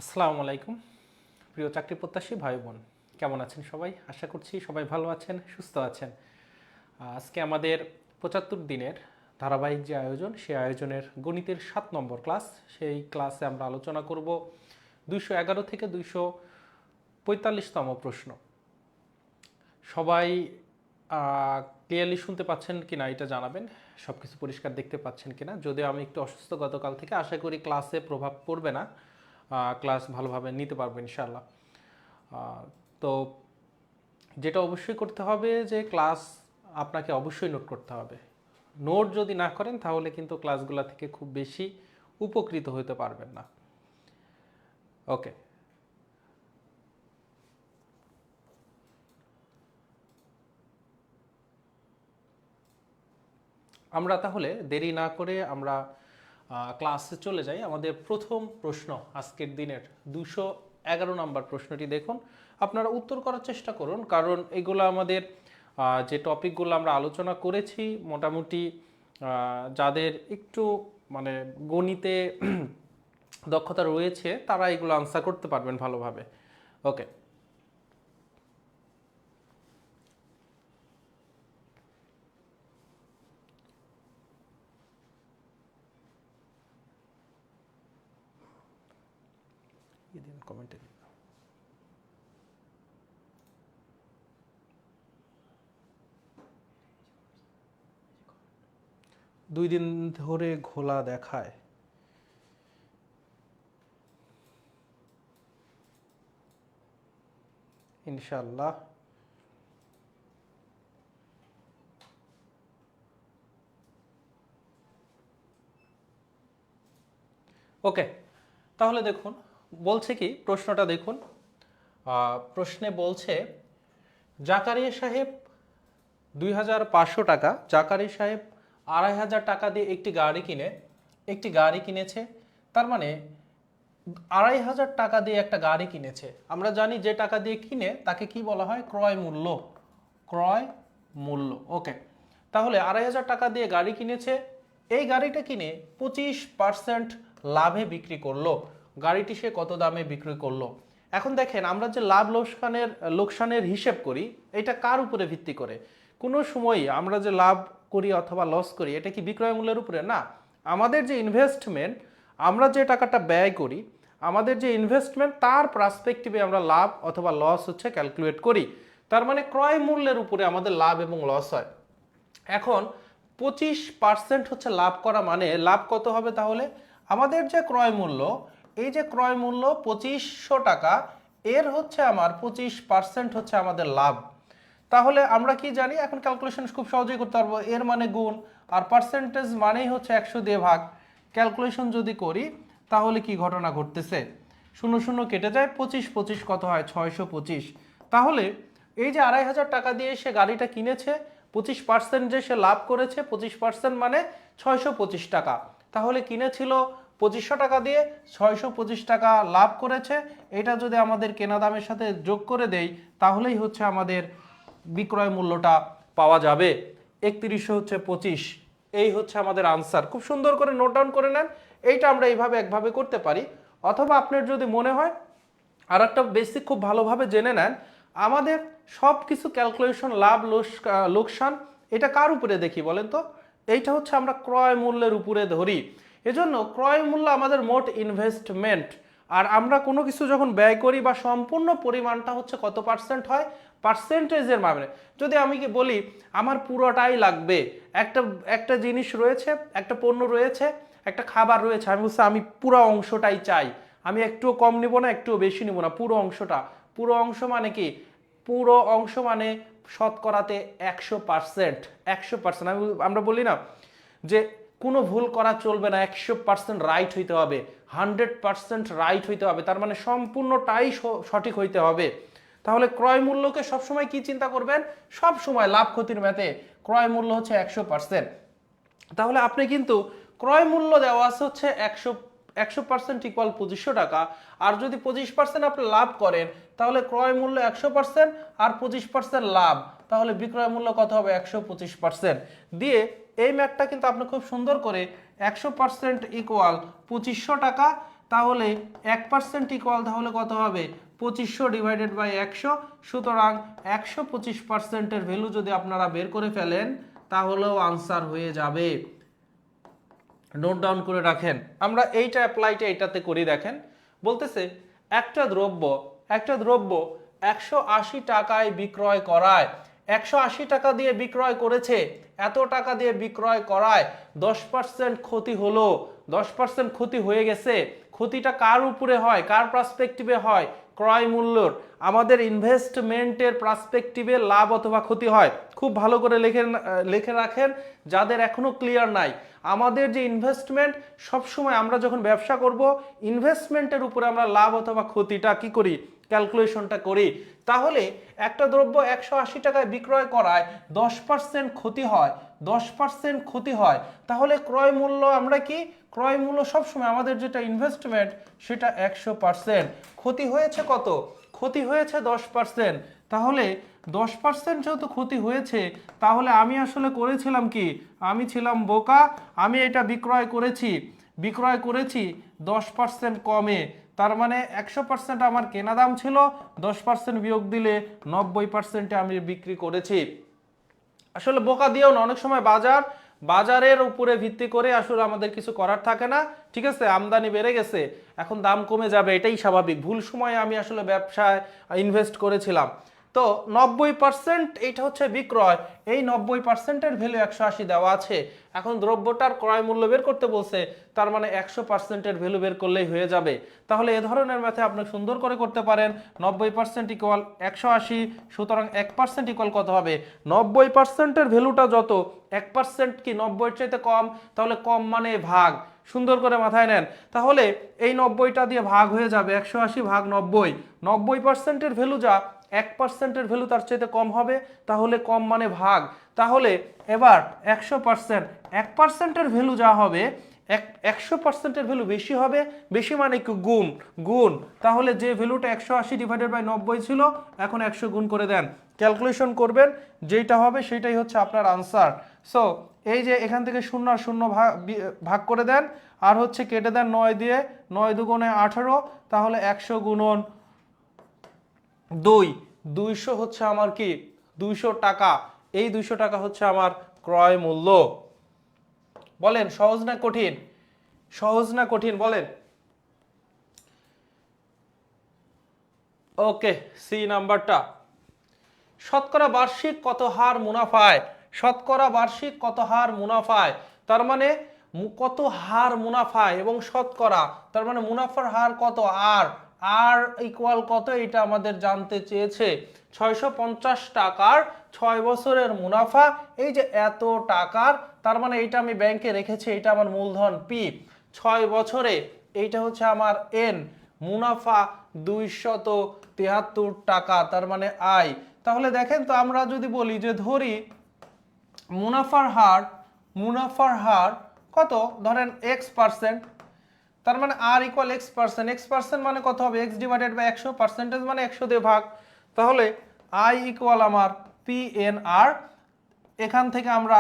আসসালামু আলাইকুম প্রিয় চাকরি প্রত্যাশী ভাই বোন, কেমন আছেন সবাই? আশা করছি সবাই ভালো আছেন, সুস্থ আছেন। আজকে আমাদের ৭৫ দিনের ধারাবাহিক যে আয়োজন, সেই আয়োজনের গণিতের ৭ নম্বর ক্লাস। সেই ক্লাসে আমরা আলোচনা করব ২১১ থেকে ২৪৫তম প্রশ্ন। সবাই ক্লিয়ারলি শুনতে পাচ্ছেন কিনা এটা জানাবেন, সব কিছু পরিষ্কার দেখতে পাচ্ছেন কিনা। যদিও আমি একটু অসুস্থ গতকাল থেকে, আশা করি ক্লাসে প্রভাব পড়বে না, ক্লাস ভালোভাবে নিতে পারবো ইনশাআল্লাহ। তো যেটা অবশ্যই করতে হবে যে ক্লাস আপনাকে অবশ্যই নোট করতে হবে। নোট যদি না করেন তাহলে কিন্তু ক্লাসগুলো থেকে খুব বেশি উপকৃত হতে পারবেন না। ওকে, আমরা তাহলে দেরি না করে আমরা ক্লাসে চলে যাই। আমাদের প্রথম প্রশ্ন আজকের দিনের ২১১ নম্বর প্রশ্নটি দেখুন, আপনারা উত্তর করার চেষ্টা করুন, কারণ এগুলো আমাদের যে টপিকগুলো আমরা আলোচনা করেছি, মোটামুটি যাদের একটু মানে গণিতে দক্ষতা রয়েছে তারা এগুলো আনসার করতে পারবেন ভালোভাবে। ওকে, কমেন্টে 2 দিন ধরে ঘোলা দেখায়। ইনশাআল্লাহ ওকে। তাহলে দেখুন বলছে কি, প্রশ্নটা দেখুন। প্রশ্নে বলছে জাকারিয়া সাহেব ২৫০০ টাকা, জাকারিয়া সাহেব ২৫০০ টাকা দিয়ে একটি গাড়ি কিনেছে। তার মানে ২৫০০ টাকা দিয়ে একটা গাড়ি কিনেছে। আমরা জানি যে টাকা দিয়ে কিনে তাকে কি বলা হয়? ক্রয় মূল্য। ক্রয় মূল্য। ওকে, তাহলে ২৫০০ টাকা দিয়ে গাড়ি কিনেছে। এই গাড়িটা কিনে 25% লাভে বিক্রি করলো। গাড়িটি সে কত দামে বিক্রি করলো? এখন দেখেন, আমরা যে লাভ লোকসানের হিসেব করি, এটা কার উপরে ভিত্তি করে? কোনো সময়ই আমরা যে লাভ করি অথবা লস করি, এটা কি বিক্রয় মূল্যের উপরে? না। আমাদের যে ইনভেস্টমেন্ট, আমরা যে টাকাটা ব্যয় করি, আমাদের যে ইনভেস্টমেন্ট, তার পার্সপেক্টিভে আমরা লাভ অথবা লস ক্যালকুলেট করি। তার মানে ক্রয় মূল্যের উপরে আমাদের লাভ এবং লস হয়। এখন 25% লাভ করা, মানে লাভ কত হবে তাহলে? আমাদের যে ক্রয় মূল্য, এই যে ক্রয় মূল্য ২৫০০ টাকা, এর আমার 25% আমাদের লাভ। তাহলে আমরা কি জানি? এখন ক্যালকুলেশন খুব সহজেই করতে পারবো। এর মানে গুণ, আর পার্সেন্টেজ মানেই ১০০ দিয়ে ভাগ। ক্যালকুলেশন যদি করি তাহলে কি ঘটনা ঘটতেছে? ০ ০ কেটে যায়, ২৫ ২৫ কত হয়? ৬২৫। তাহলে এই যে ২৫০০ টাকা দিয়ে সে গাড়িটা কিনেছে, 25% যে সে লাভ করেছে, 25% মানে ৬২৫ টাকা। তাহলে কিনেছিল ২৫০০ টাকা দিয়ে, ৬২৫ টাকা লাভ করেছে। এটা যদি আমাদের কেনা দামের সাথে যোগ করে দেই তাহলেই আমাদের বিক্রয় মূল্যটা পাওয়া যাবে। ৩১/২৫। এই আমাদের আনসার। খুব সুন্দর করে নোট ডাউন করে নেন। এইটা আমরা এইভাবে একভাবে করতে পারি, অথবা আপনার যদি মনে হয় আর একটা বেসিক খুব ভালোভাবে জেনে নেন, আমাদের সব কিছু ক্যালকুলেশন, লাভ লোকসান, এটা কার উপরে দেখি বলেন তো? এইটা আমরা ক্রয় মূল্যের উপরে ধরি। এজন্য ক্রয় মূল্য আমাদের মোট ইনভেস্টমেন্ট। আর আমরা কোনো কিছু যখন ব্যয় করি বা সম্পূর্ণ পরিমাণটা কত পার্সেন্ট হয়? পার্সেন্টেজের মানে। যদি আমি কি বলি আমার পুরোটাই লাগবে, একটা একটা জিনিস রয়েছে, একটা পণ্য রয়েছে, একটা খাবার রয়েছে, আমি বলছি আমি পুরো অংশটাই চাই, আমি একটুও কম নিব না, একটুও বেশি নিব না, পুরো অংশটা। পুরো অংশ মানে কি? পুরো অংশ মানে শতকরাতে ১০০%। ১০০%। আমরা বলি না যে কোনো ভুল করা চলবে না, ১০০% রাইট হইতে হবে, 100% রাইট হইতে হবে, তার মানে সম্পূর্ণটাই সঠিক হইতে হবে। তাহলে ক্রয় মূল্যকে সবসময় কি চিন্তা করবেন? সব সময় লাভ ক্ষতির ম্যাথে ক্রয় মূল্য ১০০%। তাহলে আপনি কিন্তু ক্রয় মূল্য দেওয়া আছে ১০০% ইকুয়াল ২৫০০ টাকা। আর যদি ২৫% আপনি লাভ করেন তাহলে ক্রয় মূল্য ১০০% আর ২৫% লাভ, তাহলে বিক্রয় মূল্য কত হবে? ১২৫% দিয়ে এই ম্যাথটা কিন্তু আপনি খুব সুন্দর করে ১০০% ইকুয়াল ২৫০০ টাকা তাহলে 1% ইকুয়াল তাহলে কত হবে 2500 ডিভাইডেড বাই 100। সুতরাং 125%-এর ভ্যালু যদি আপনারা বের করে ফেলেন তাহলেও আনসার হয়ে যাবে। নোট ডাউন করে রাখেন। আমরা এইটা অ্যাপ্লাইটা এটাতে করি। দেখেন বলতেছে একটা দ্রব্য 180 টাকায় বিক্রয় করায়, 180 টাকা দিয়ে বিক্রয় করেছে, এত টাকা দিয়ে বিক্রয় করায় 10% ক্ষতি হলো, 10% ক্ষতি হয়ে গেছে। ক্ষতিটা কার উপরে হয়, কার পার্সপেক্টিভে হয়, ক্রয় মূল্যর। আমাদের ইনভেস্টমেন্টের পার্সপেক্টিভে লাভ অথবা ক্ষতি হয়। খুব ভালো করে লিখে রাখেন যাদের এখনো ক্লিয়ার নাই। আমাদের যে ইনভেস্টমেন্ট, সবসময় আমরা যখন ব্যবসা করব ইনভেস্টমেন্টের উপরে আমরা লাভ অথবা ক্ষতিটা কি করি, ক্যালকুলেশনটা করি। তাহলে একটা দ্রব্য 180 টাকায় বিক্রয় করায় 10% ক্ষতি হয়, 10% ক্ষতি হয়, তাহলে ক্রয় মূল্য আমরা কি, ক্রয় মূল্য সবসময় আমাদের যেটা ইনভেস্টমেন্ট সেটা 100%। ক্ষতি হয়েছে কত, ক্ষতি হয়েছে 10%। তাহলে 10% যেহেতু ক্ষতি হয়েছে, তাহলে আমি আসলে করেছিলাম কি, আমি ছিলাম বোকা, আমি এটা বিক্রয় করেছি 10% কমে। তার মানে 100% আমার কেনা দাম ছিল, 10% বিয়োগ দিলে 90%-এ আমি বিক্রি করেছি। আসলে বোকা দিয়েও না, অনেক সময় বাজারের উপরে ভিত্তি করে আসলে আমাদের কিছু করার থাকে না। ঠিক আছে, আমদানি বেড়ে গেছে, এখন দাম কমে যাবে, এটাই স্বাভাবিক। ভুল সময়ে আমি আসলে ব্যবসায় ইনভেস্ট করেছিলাম। তো 90% এইটা হচ্ছে বিক্রয়, এই 90%-এর ভ্যালু 180 দেওয়া আছে। এখন দ্রব্যটার ক্রয় মূল্য বের করতে বলছে, তার মানে 100%-এর ভ্যালু বের করলেই হয়ে যাবে। তাহলে এ ধরনের ম্যাথে আপনি সুন্দর করে করতে পারেন। 90% ইকুয়াল 180, সুতরাং 1% ইকুয়াল কত হবে, 90%-এর ভ্যালুটা যত, 1% কি 90-এর চাইতে কম, তাহলে কম মানে ভাগ। সুন্দর করে মাথায় নেন। তাহলে এই 90টা দিয়ে ভাগ হয়ে যাবে, 180 ভাগ 90, 90%-এর ভ্যালু যা, 1%-এর ভ্যালু তার চাইতে কম হবে, তাহলে কম মানে ভাগ। তাহলে এবার 100%, 1%-এর ভ্যালু যা হবে, 100%-এর ভ্যালু বেশি হবে, বেশি মানে কি গুণ। তাহলে যে ভ্যালুটা 180 ডিভাইডেড বাই 90 ছিল, এখন 100 গুণ করে দেন, ক্যালকুলেশন করবেন, যেটা হবে সেটাই হচ্ছে আপনার আনসার। সো এই যে এখান থেকে 0 আর 0 ভাগ করে দেন, আর হচ্ছে কেটে দেন 9 দিয়ে, 9 দুগুণে 18, তাহলে 100 গুণন 2, 200 হচ্ছে আমার কি, 200 টাকা। এই 200 টাকা হচ্ছে আমার ক্রয় মূল্য। বলেন সহজ না কঠিন, সহজ না কঠিন বলেন। ওকে, সি নাম্বারটা, শতকরা বার্ষিক কত হার মুনাফায়, শতকরা বার্ষিক কত হার মুনাফায়, তার মানে কত হার মুনাফায় এবং শতকরা, তার মানে মুনাফার হার কত, আর ইকুয়াল কত, এটা আমাদের জানতে চেয়েছে। 650 টাকার 6 বছরের মুনাফা, এই যে এত টাকার, তার মানে এইটা আমি ব্যাংকে রেখেছি, এটা আমার মূলধন পি, 6 বছরে এইটা হচ্ছে আমার এন, মুনাফা 273 টাকা, তার মানে আই। তাহলে দেখেন তো, আমরা যদি বলি যে ধরি মুনাফার হার কত, ধরেন x%, তার মানে আর ইকুয়াল x%, মানে কত হবে, x ডিভাইডেড বাই 100, পার্সেন্টেজ মানে 100 দিয়ে ভাগ। তাহলে আই ইকুয়াল আমার PNR, এখান থেকে আমরা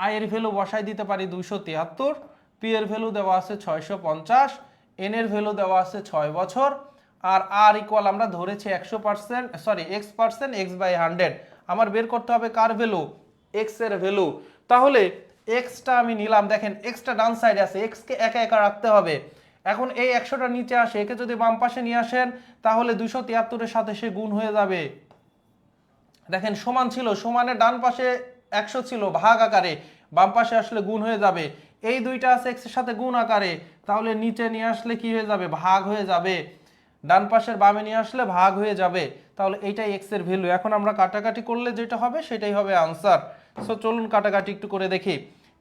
আই এর ভ্যালু বসাই দিতে পারি 273, পি এর ভ্যালু দেওয়া আছে 650, এন এর ভ্যালু দেওয়া আছে 6 বছর, আর আর ইকুয়াল আমরা ধরেছি 100%, সরি x%, x বাই 100। আমার বের করতে হবে কার ভ্যালু, x এর ভ্যালু। তাহলে এক্সটা আমি নিলাম, দেখেন এক্সটা ডান সাইডে আছে, এক্সকে একা একা রাখতে হবে। এখন এই 100টা নিচে আসে, একে যদি বাম পাশে নিয়ে আসেন তাহলে 273-এর সাথে সে গুণ হয়ে যাবে। দেখেন সমান ছিল, সমানের ডান পাশে 100 ছিল ভাগ আকারে, বাম পাশে আসলে গুণ হয়ে যাবে। এই দুইটা আছে এক্স এর সাথে গুণ আকারে, তাহলে নিচে নিয়ে আসলে কি হয়ে যাবে, ভাগ হয়ে যাবে। ডান পাশের বামে নিয়ে আসলে ভাগ হয়ে যাবে। তাহলে এইটাই এক্স এর ভ্যালু। এখন আমরা কাটাকাটি করলে যেটা হবে সেটাই হবে আনসার। সো চলুন কাটাকাটি একটু করে দেখি।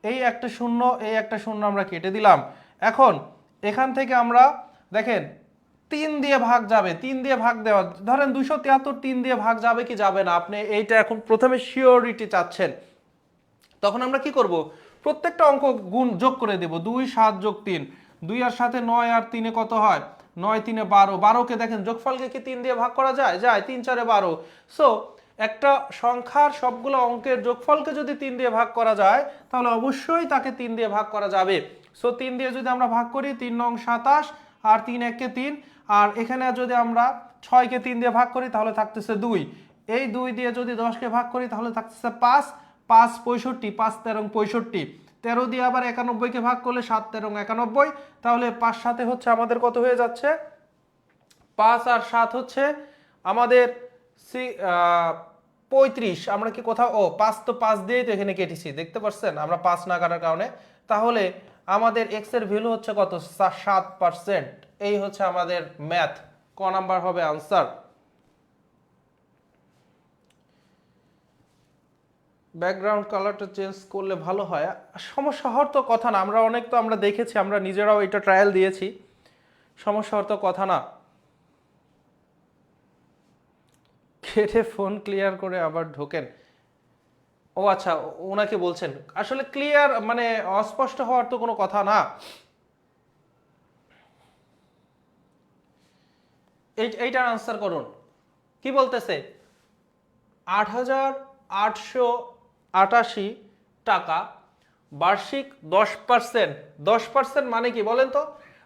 এই একটা শূন্য, এই একটা শূন্য আমরা কেটে দিলাম। এখন এখান থেকে আমরা দেখেন 3 দিয়ে ভাগ যাবে, 3 দিয়ে ভাগ দেওয়া, ধরেন 273 3 দিয়ে ভাগ যাবে কি যাবে না, আপনি এইটা এখন প্রথমে শিওরিটি চাচ্ছেন। তখন আমরা কি করব, প্রত্যেকটা অঙ্ক গুণ যোগ করে দেব। 2 7 যোগ 3, 2 আর সাথে 9 আর 3 কত হয়, 9 3 12, 12কে দেখেন যোগফলকে কি 3 দিয়ে ভাগ করা যায়, 3 4 12। সো একটা সংখ্যার সবগুলো অঙ্কের যোগফলকে যদি 3 দিয়ে ভাগ করা যায় তাহলে অবশ্যই তাকে 3 দিয়ে ভাগ করা যাবে। সো 3 দিয়ে যদি আমরা ভাগ করি, 3 নং 27, আর 3 1 3, আর এখানে যদি আমরা 6-কে 3 দিয়ে ভাগ করি তাহলে থাকতেছে 2, এই 2 দিয়ে যদি 10-কে ভাগ করি তাহলে থাকতেছে 5, 5 65, 5 13 65, 13 দিয়ে আবার 91-কে ভাগ করলে 7 13 91, তাহলে 5 সাথে হচ্ছে আমাদের কত হয়ে যাচ্ছে, 5 আর 7 হচ্ছে আমাদের 35। আমরা কি কোথাও 5 তো 5 দিয়েই তো এখানে কেটেছি, দেখতে পাচ্ছেন আমরা 5 না কাটার কারণে। তাহলে আমাদের x এর ভ্যালু হচ্ছে কত, 7%। এই হচ্ছে আমাদের ম্যাথ, ক নাম্বার হবে আনসার। ব্যাকগ্রাউন্ড কালারটা চেঞ্জ করলে ভালো হয়, সমস্যা হওয়ার তো কথা না, আমরা অনেক তো আমরা দেখেছি, আমরা নিজেরাও এটা ট্রায়াল দিয়েছি, সমস্যা হওয়ার তো কথা না। কেটে ফোন ক্লিয়ার করে আবার ঢোকেন, ও আচ্ছা ওনাকে বলছেন, আসলে ক্লিয়ার মানে অস্পষ্ট হওয়ার তো কোনো কথা না। এইটার আনসার করুন, কি বলতেছে, 8,888 টাকা বার্ষিক 10%। 10% মানে কি বলেন তো,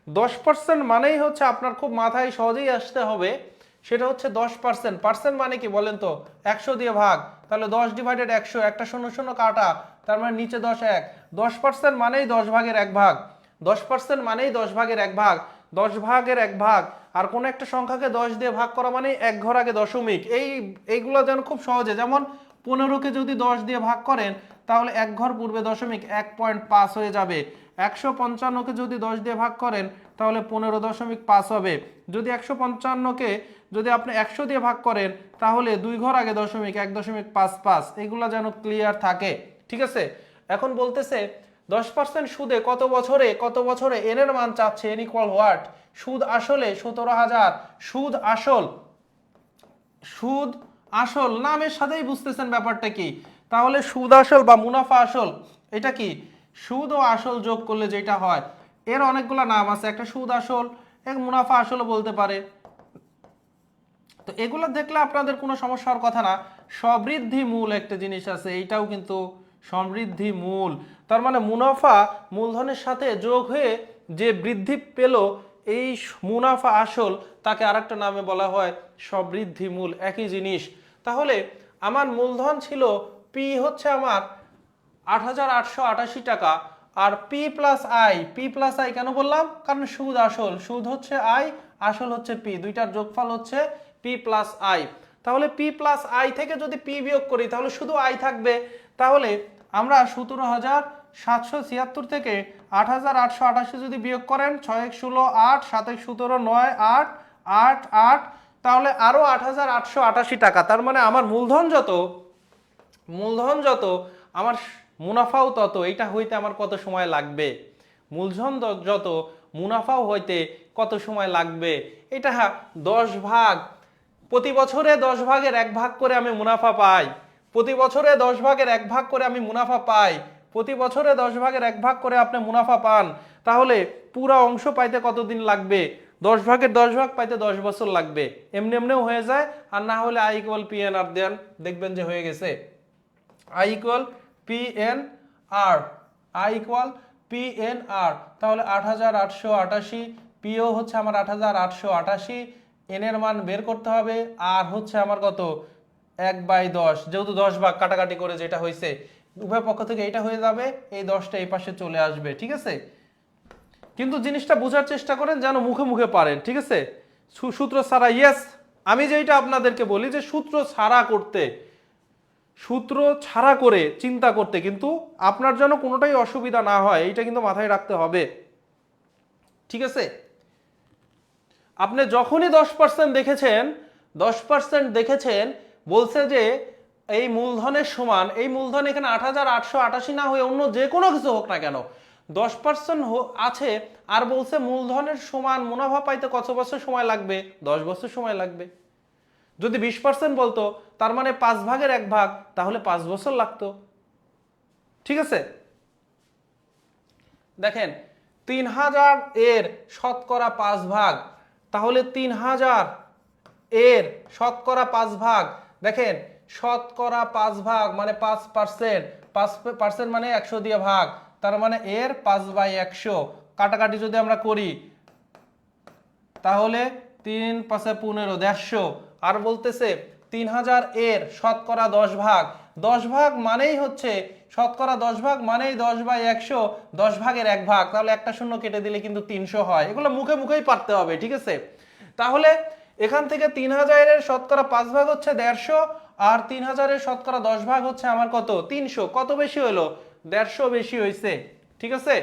10% মানেই হচ্ছে আপনার খুব মাথায় সহজেই আসতে হবে, সেটা হচ্ছে 10%। পার্সেন্ট মানে কি বলেন তো, 100 দিয়ে ভাগ, তাহলে 10 ডিভাইডেড 100, একটা 0 0 কাটা, তার মানে নিচে 10 1। 10% মানেই 10 ভাগের 1 ভাগ, 10% মানেই 10 ভাগের 1 ভাগ, 10 ভাগের 1 ভাগ। আর কোন একটা সংখ্যাকে 10 দিয়ে ভাগ করা মানে এক ঘর আগে দশমিক। এইগুলো যেন খুব সহজে, যেমন 15-কে যদি 10 দিয়ে ভাগ করেন তাহলে এক ঘর পূর্বে দশমিক, 1.5 হয়ে যাবে। 155-কে যদি 10 দিয়ে ভাগ করেন তাহলে 15.5 হবে। যদি 155-কে যদি আপনি 100 দিয়ে ভাগ করেন তাহলে 2 ঘর আগে দশমিক, 1.55। এগুলো যেন ক্লিয়ার থাকে, ঠিক আছে। এখন বলতেছে 10% সুদে কত বছরে n এর মান চাচ্ছে, n ইকুয়াল হোয়াট, সুদ আসলে 17,000। সুদ আসল নামের সাথেই বুঝতেছেন ব্যাপারটা কি, তাহলে সুদ আসল বা মুনাফা আসল, এটা কি, সুদ ও আসল যোগ করলে যেটা হয়, এর অনেকগুলো নাম আছে, একটা সুদ আসল, এক মুনাফা আসলও বলতে পারে। তো এগুলো দেখলে আপনাদের কোনো সমস্যা হওয়ার কথা না। সমৃদ্ধি মূল একটা জিনিস আছে, এইটাও কিন্তু সমৃদ্ধি মূল, তার মানে মুনাফা মূলধনের সাথে যোগ হয়ে যে বৃদ্ধি পেল, এই মুনাফা আসল, তাকে আরেকটা নামে বলা হয় সমৃদ্ধি মূল, একই জিনিস। তাহলে আমার মূলধন ছিল পি হচ্ছে আমার 8,888 টাকা, আর পি প্লাস আই কেন বললাম, কারণ সুদ আসল, সুদ হচ্ছে আই, আসল হচ্ছে পি, দুইটার যোগফল হচ্ছে পি প্লাস আই। তাহলে পি প্লাস আই থেকে যদি পি বিয়োগ করি তাহলে শুধু আই থাকবে। তাহলে আমরা 17,776 থেকে 8,888 যদি বিয়োগ করেন, 6 1 16 8, 7 1 17 9 8 8 8, তাহলে আরো 8,888 টাকা। তার মানে আমার মূলধন যত আমার মুনাফাও তত। এইটা হইতে আমার কত সময় লাগবে, মূলধন যত মুনাফাও হইতে কত সময় লাগবে, এটা 10 ভাগ, প্রতি বছরে 10 ভাগের 1 ভাগ করে আমি মুনাফা পাই, প্রতি বছরে 10 ভাগের 1 ভাগ করে আমি মুনাফা পাই, প্রতি বছরে 10 ভাগের 1 ভাগ করে আপনি মুনাফা পান। তাহলে পুরো অংশ পাইতে কতদিন লাগবে, 10 ভাগের 10 ভাগ পাইতে 10 বছর লাগবে। এমনিও হয়ে যায়, আর না হলে I equal P N R then, দেখবেন যে হয়ে গেছে। I equal P N R, I equal P N R, তাহলে 8,888, পিও হচ্ছে আমার 8,888, এন এর মান বের করতে হবে, আর হচ্ছে আমার কত 1/10, যেহেতু 10 ভাগ কাটাকাটি করে যেটা হয়েছে, উভয় পক্ষ থেকে এটা হয়ে যাবে, এই 10টা এই পাশে চলে আসবে, ঠিক আছে। কিন্তু জিনিসটা বোঝার চেষ্টা করেন যেন মুখে মুখে পারেন, ঠিক আছে, সূত্র ছাড়া। ইয়েস, আমি যেটা আপনাদেরকে বলি যে সূত্র ছাড়া করে চিন্তা করতে, কিন্তু আপনার যেন কোনোটাই অসুবিধা না হয়, এইটা কিন্তু মাথায় রাখতে হবে, ঠিক আছে। আপনি যখনই 10% দেখেছেন বলছে যে এই মূলধনের সমান, এই মূলধন এখানে 8,888 না হয়ে অন্য যে কোনো কিছু হোক না কেন, 10% আছে, আর বলছে মূলধনের সমান মুনাফা পাইতে কত বছর সময় লাগবে, 10 বছর সময় লাগবে। যদি 20% বলতো, তার মানে 5 ভাগের 1 ভাগ, তাহলে 5 বছর লাগতো, ঠিক আছে। দেখেন 3,000 এর শতকরা 5 ভাগ, তাহলে 3,000 এর শতকরা 5 ভাগ, দেখেন শতকরা 5 ভাগ মানে 5%, 5% মানে 100 দিয়ে ভাগ, তার মানে এর 5/100, কাটাকাটি যদি আমরা করি তাহলে 3 5 15 150। আর বলতেছে 3000 এর শতকরা 10 ভাগ, 10 ভাগ মানেই হচ্ছে শতকরা 10 ভাগ মানেই 10/100, 10 ভাগের 1 ভাগ, তাহলে একটা শূন্য কেটে দিলে কিন্তু 300 হয়। এগুলো মুখে মুখেই পারতে হবে, ঠিক আছে? তাহলে এখান থেকে 3000 এর শতকরা 5 ভাগ হচ্ছে 150, আর 3000 এর শতকরা 10 ভাগ হচ্ছে আমার কত? 300। কত বেশি হলো? 150 বেশি হয়েছে, ঠিক আছে?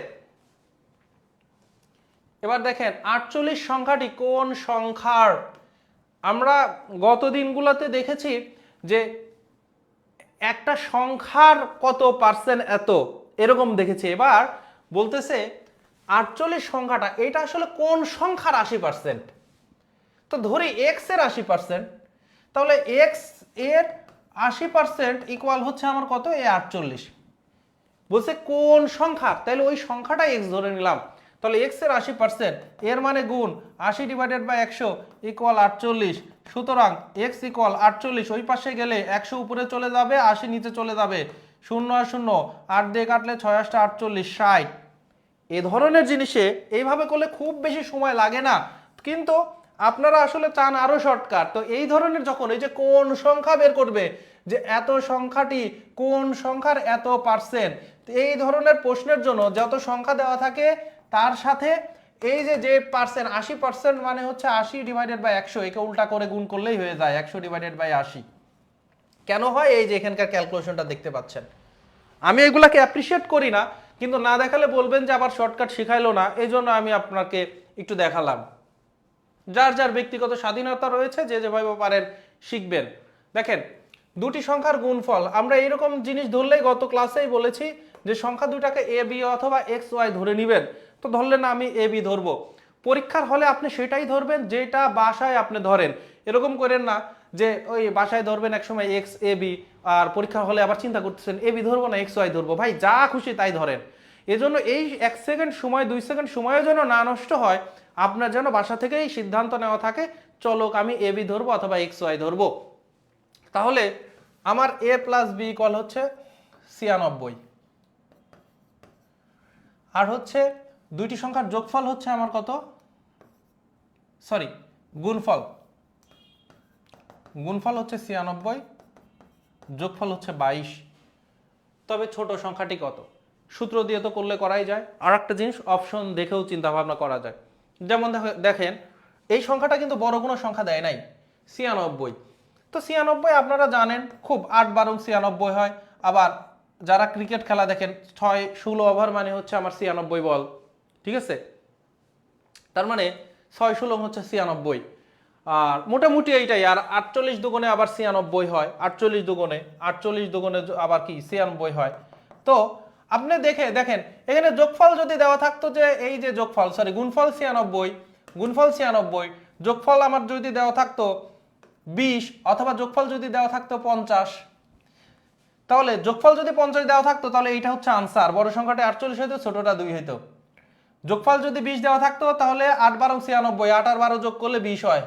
এবার দেখেন 48 সংখ্যাটি কোন সংখ্যার? আমরা গত দিনগুলোতে দেখেছি যে একটা সংখ্যার কত পার্সেন্ট এত, এরকম দেখেছি। এবার বলতেছে 48 সংখ্যাটা এটা আসলে কোন সংখ্যার 80%? তো ধরি এক্স এর 80%, তাহলে এক্স এর 80% ইকুয়াল হচ্ছে আমার কত? এই 48। বলছে কোন সংখ্যা, তাহলে ওই সংখ্যাটা এক্স ধরে নিলাম। তাহলে এক্স এর 80%, এর মানে গুণ 80/100 ইকুয়াল 48। সুতরাং এক্স ইকুয়াল 48, ওই পাশে গেলে 100 উপরে চলে যাবে, 80 নিচে চলে যাবে, 0 আর 0 8 দিয়ে কাটলে 6 8 48 60। এ ধরনের জিনিসে এইভাবে করলে খুব বেশি সময় লাগে না, কিন্তু আপনারা আসলে চান আরো শর্টকাট। তো এই ধরনের যখন এই যে কোন সংখ্যা বের করবে, যে এত সংখ্যাটি কোন সংখ্যার এত পার্সেন্ট, এই ধরনের প্রশ্নের জন্য যত সংখ্যা দেওয়া থাকে তার সাথে এই যে পার্সেন্ট 80% মানে হচ্ছে 80/100, একে উল্টা করে গুণ করলেই হয়ে যায় 100/80। কেন হয়? এই যে এখানকার ক্যালকুলেশনটা দেখতে পাচ্ছেন। আমি এগুলাকে অ্যাপ্রিসিয়েট করি না, কিন্তু না দেখালে বলবেন যে আবার শর্টকাট শিখাইলো না, এই জন্য আমি আপনাকে একটু দেখালাম। যার যার ব্যক্তিগত স্বাধীনতা রয়েছে, যে যেভাবে পারেন শিখবেন। দেখেন দুটি সংখ্যার গুণফল, আমরা এরকম জিনিস ধরলেই গত ক্লাসেই বলেছি যে সংখ্যা দুটাকে এ বি অথবা এক্স ওয়াই ধরে নেবেন। তো ধরলেন আমি এ বি ধরবো, পরীক্ষার হলে আপনি সেটাই ধরবেন যেটা বাসায় আপনি ধরেন। এরকম করেন না যে ওই বাসায় ধরবেন একসময় এক্স এ বি, আর পরীক্ষা হলে আবার চিন্তা করতেছেন এ বি ধরবো না এক্স ওয়াই ধরবো। ভাই যা খুশি তাই ধরেন। এজন্য এই 1 সেকেন্ড সময় 2 সেকেন্ড সময়ও যেন না নষ্ট হয়, আপনার যেন বাসা থেকেই সিদ্ধান্ত নেওয়া থাকে চলো আমি এ বি ধরবো অথবা এক্স ওয়াই ধরবো। তাহলে আমার এ প্লাস বি ইকুয়াল হচ্ছে 96, আর হচ্ছে দুইটি সংখ্যার যোগফল হচ্ছে আমার কত? সরি, গুণফল। গুণফল হচ্ছে 96, যোগফল হচ্ছে 22। তবে ছোট সংখ্যাটি কত? সূত্র দিয়ে তো করলে করাই যায়, আর একটা জিনিস অপশন দেখেও চিন্তা ভাবনা করা যায়। যেমন দেখেন এই সংখ্যাটা কিন্তু বড় কোনো সংখ্যা দেয় নাই, 96। তো 96 আপনারা জানেন খুব 8 12 96 হয়। আবার যারা ক্রিকেট খেলা দেখেন 6 16 ওভার মানে হচ্ছে আমার 96 বল, ঠিক আছে? তার মানে 6 16 হচ্ছে 96, আর মোটামুটি এইটাই। আর 48 দুগুণে আবার 96 হয়, 48 দুগুণে আবার কি 96 হয়। তো আপনি দেখেন এখানে যোগফল যদি দেওয়া থাকতো, যে এই যে যোগফল সরি গুণফল 96, যোগফল আমার যদি দেওয়া থাকতো 20, অথবা যোগফল যদি দেওয়া থাকতো 50, তাহলে যোগফল যদি 50 দেওয়া থাকতো তাহলে এইটা হচ্ছে আনসার, বড় সংখ্যাটা 48 হইতো, ছোটটা 2 হইতো। যোগফল যদি 20 দেওয়া থাকতো তাহলে 8 12 96, 8 আর 12 যোগ করলে 20 হয়,